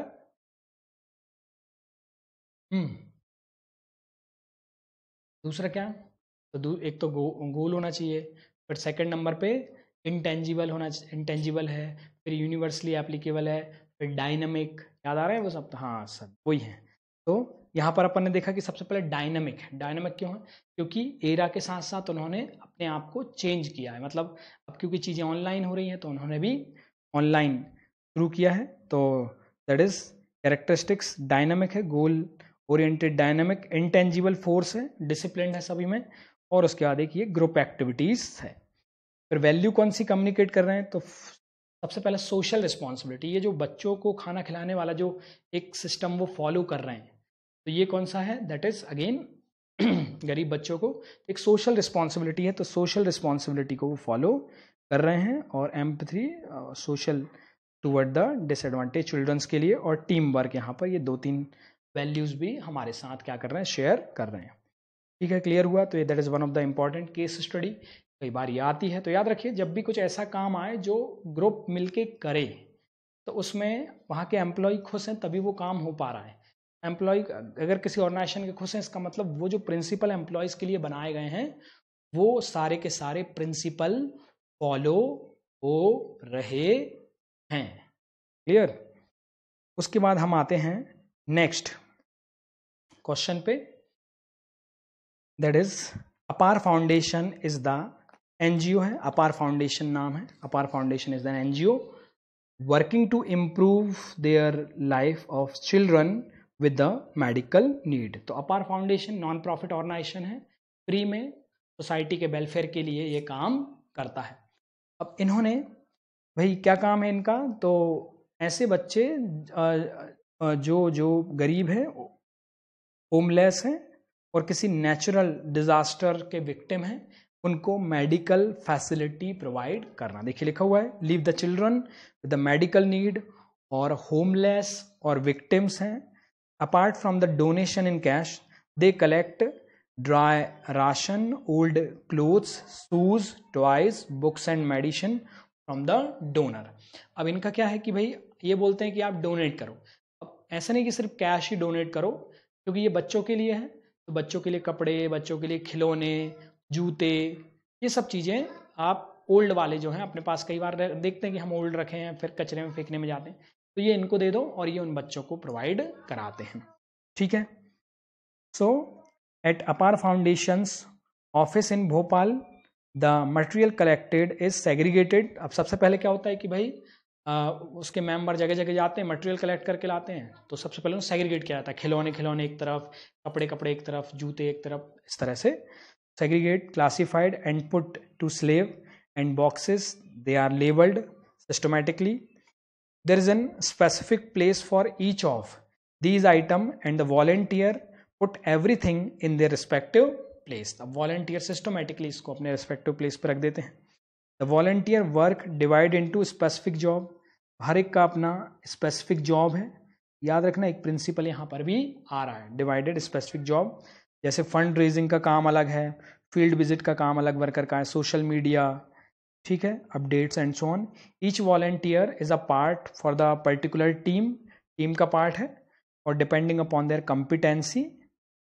दूसरा क्या, तो एक तो गोल होना चाहिए, फिर सेकंड नंबर पे इंटेंजिबल होना, इंटेंजिबल है, फिर यूनिवर्सली एप्लीकेबल है, फिर डायनामिक, याद आ रहा है वो सब, हाँ सब वही है। तो यहाँ पर अपन ने देखा कि सबसे पहले डायनामिक है। डायनामिक क्यों है, क्योंकि एरा के साथ साथ उन्होंने अपने आप को चेंज किया है, मतलब अब क्योंकि चीज़ें ऑनलाइन हो रही हैं तो उन्होंने भी ऑनलाइन शुरू किया है। तो दैट इज कैरेक्टरिस्टिक्स, डायनामिक है, goal oriented, dynamic, intangible force है, डिसिप्लिन है सभी में, और उसके बाद एक ये ग्रुप एक्टिविटीज़ है। फिर वैल्यू कौन सी कम्युनिकेट कर रहे हैं, तो सबसे पहले सोशल रिस्पॉन्सिबिलिटी, ये जो बच्चों को खाना खिलाने वाला जो एक सिस्टम वो फॉलो कर रहे हैं, तो ये कौन सा है, दैट इज अगेन गरीब बच्चों को एक सोशल रिस्पॉन्सिबिलिटी है, तो सोशल रिस्पॉन्सिबिलिटी को वो फॉलो कर रहे हैं। और empathy, social toward the disadvantage childrens के लिए, और टीम वर्क, यहाँ पर ये 2-3 वैल्यूज़ भी हमारे साथ क्या कर रहे हैं, शेयर कर रहे हैं, ठीक है। क्लियर हुआ। तो ये that is one of the important case study, कई बार ये आती है। तो याद रखिए जब भी कुछ ऐसा काम आए जो ग्रुप मिलके करे, तो उसमें वहाँ के एम्प्लॉय खुश हैं तभी वो काम हो पा रहा है। एम्प्लॉय अगर किसी ऑर्गेनाइजेशन के खुश हैं, इसका मतलब वो जो प्रिंसिपल एम्प्लॉयज़ के लिए बनाए गए हैं वो सारे के सारे प्रिंसिपल फॉलो हो रहे हैं। क्लियर। उसके बाद हम आते हैं नेक्स्ट क्वेश्चन पे, that is Apar foundation is the NGO है, अपार फाउंडेशन नाम है, Apar foundation is the NGO working to improve their life of children with the medical need. तो Apar foundation non profit organisation है, फ्री में सोसाइटी के वेलफेयर के लिए ये काम करता है। अब इन्होंने भाई क्या काम है इनका, तो ऐसे बच्चे जो गरीब हैं, होमलेस हैं और किसी नेचुरल डिजास्टर के विक्टिम हैं, उनको मेडिकल फैसिलिटी प्रोवाइड करना। देखिए लिखा हुआ है, leave the children with the medical need और होमलेस और विक्टिम्स हैं। Apart from the donation in cash, they collect dry ration, old clothes, shoes, toys, books and medicine from the donor. अब इनका क्या है कि भाई ये बोलते हैं कि आप डोनेट करो। अब ऐसा नहीं कि सिर्फ कैश ही डोनेट करो, क्योंकि ये बच्चों के लिए है, तो बच्चों के लिए कपड़े, बच्चों के लिए खिलौने, जूते, ये सब चीज़ें आप ओल्ड वाले जो हैं अपने पास, कई बार देखते हैं कि हम ओल्ड रखे हैं फिर कचरे में फेंकने में जाते हैं, तो ये इनको दे दो और ये उन बच्चों को प्रोवाइड कराते हैं। ठीक है। सो एट अपार foundations office in Bhopal, the material collected is segregated. अब सबसे पहले क्या होता है कि भाई उसके मेंबर जगह जगह जाते हैं, मटेरियल कलेक्ट करके लाते हैं, तो सबसे पहले उन्हें सेग्रीगेट किया जाता है। खिलौने एक तरफ, कपड़े एक तरफ, जूते एक तरफ, इस तरह से segregate, classified and put to shelves and boxes, they are labelled systematically. There is an specific place for each of these item and the volunteer put everything in their respective place. अब volunteer systematically इसको अपने respective place पर रख देते हैं। The volunteer work divide into specific job, हर एक का अपना स्पेसिफिक जॉब है। याद रखना एक प्रिंसिपल यहाँ पर भी आ रहा है, डिवाइडेड स्पेसिफिक जॉब। जैसे फंड रेजिंग का काम अलग है, फील्ड विजिट का काम अलग वर्कर का है, सोशल मीडिया, ठीक है, updates and so on. Each volunteer is a part for the particular team का पार्ट है, और डिपेंडिंग अपॉन देयर कॉम्पिटेंसी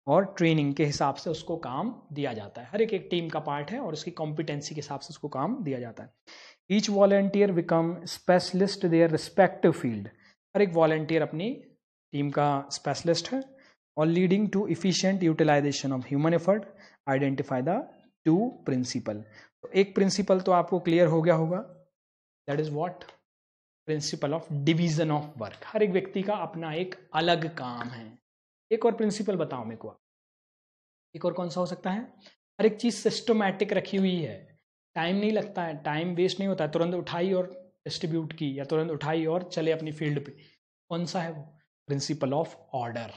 और ट्रेनिंग के हिसाब से उसको काम दिया जाता है। हर एक टीम का पार्ट है और उसकी कॉम्पिटेंसी के हिसाब से उसको काम दिया जाता है। Each volunteer become specialist their respective field, हर एक वॉलंटियर अपनी टीम का स्पेशलिस्ट है। और leading to efficient utilization of human effort, identify the two principle. तो एक प्रिंसिपल तो आपको क्लियर हो गया होगा, that is what, principle of division of work. हर एक व्यक्ति का अपना एक अलग काम है। एक और प्रिंसिपल बताओ मेरे को, एक और कौन सा हो सकता है? हर एक चीज सिस्टमैटिक रखी हुई है, टाइम नहीं लगता है, टाइम वेस्ट नहीं होता है, तुरंत उठाई और डिस्ट्रीब्यूट की, या तुरंत उठाई और चले अपनी फील्ड पे। कौन सा है वो? Principal of order.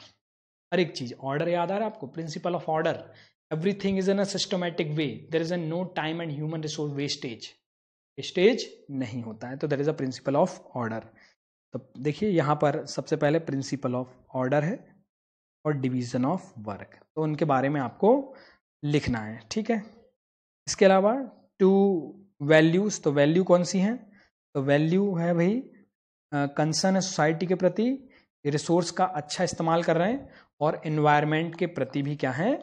हर एक चीज, ऑर्डर याद आ रहा है आपको? Principle of order, everything is in a systematic way, there is a no time and human resource wastage नहीं होता है, तो that is a principle of order. तो देखिए यहाँ पर सबसे पहले प्रिंसिपल ऑफ ऑर्डर है और डिवीजन ऑफ वर्क, तो उनके बारे में आपको लिखना है। ठीक है। इसके अलावा टू वैल्यूज, तो वैल्यू कौन सी है? तो वैल्यू है भाई कंसर्न है सोसाइटी के प्रति, रिसोर्स का अच्छा इस्तेमाल कर रहे हैं, और एनवायरनमेंट के प्रति भी क्या है,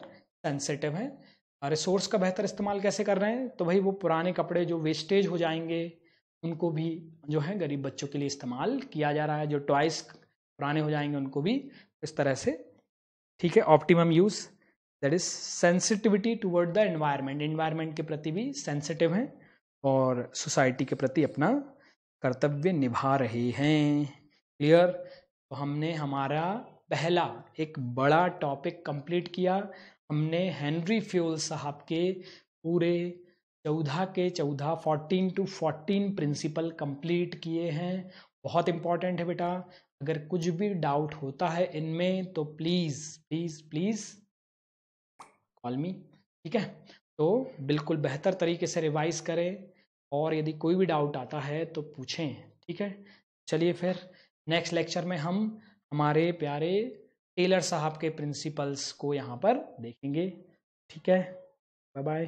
सेंसिटिव है। रिसोर्स का बेहतर इस्तेमाल कैसे कर रहे हैं? तो भाई वो पुराने कपड़े जो वेस्टेज हो जाएंगे उनको भी जो है गरीब बच्चों के लिए इस्तेमाल किया जा रहा है, जो टॉयज पुराने हो जाएंगे उनको भी इस तरह से। ठीक है। Optimum use, that is sensitivity toward the environment के प्रति भी सेंसिटिव हैं और सोसाइटी के प्रति अपना कर्तव्य निभा रहे हैं। क्लियर? तो हमने हमारा पहला एक बड़ा टॉपिक कंप्लीट किया। हमने हेनरी फ्यूल साहब के पूरे 14 to 14 प्रिंसिपल कंप्लीट किए हैं। बहुत इंपॉर्टेंट है बेटा, अगर कुछ भी डाउट होता है इनमें तो प्लीज़ प्लीज़ प्लीज़ कॉल मी। ठीक है। तो बिल्कुल बेहतर तरीके से रिवाइज करें, और यदि कोई भी डाउट आता है तो पूछें। ठीक है। चलिए फिर नेक्स्ट लेक्चर में हम हमारे प्यारे टेलर साहब के प्रिंसिपल्स को यहाँ पर देखेंगे। ठीक है। Bye bye.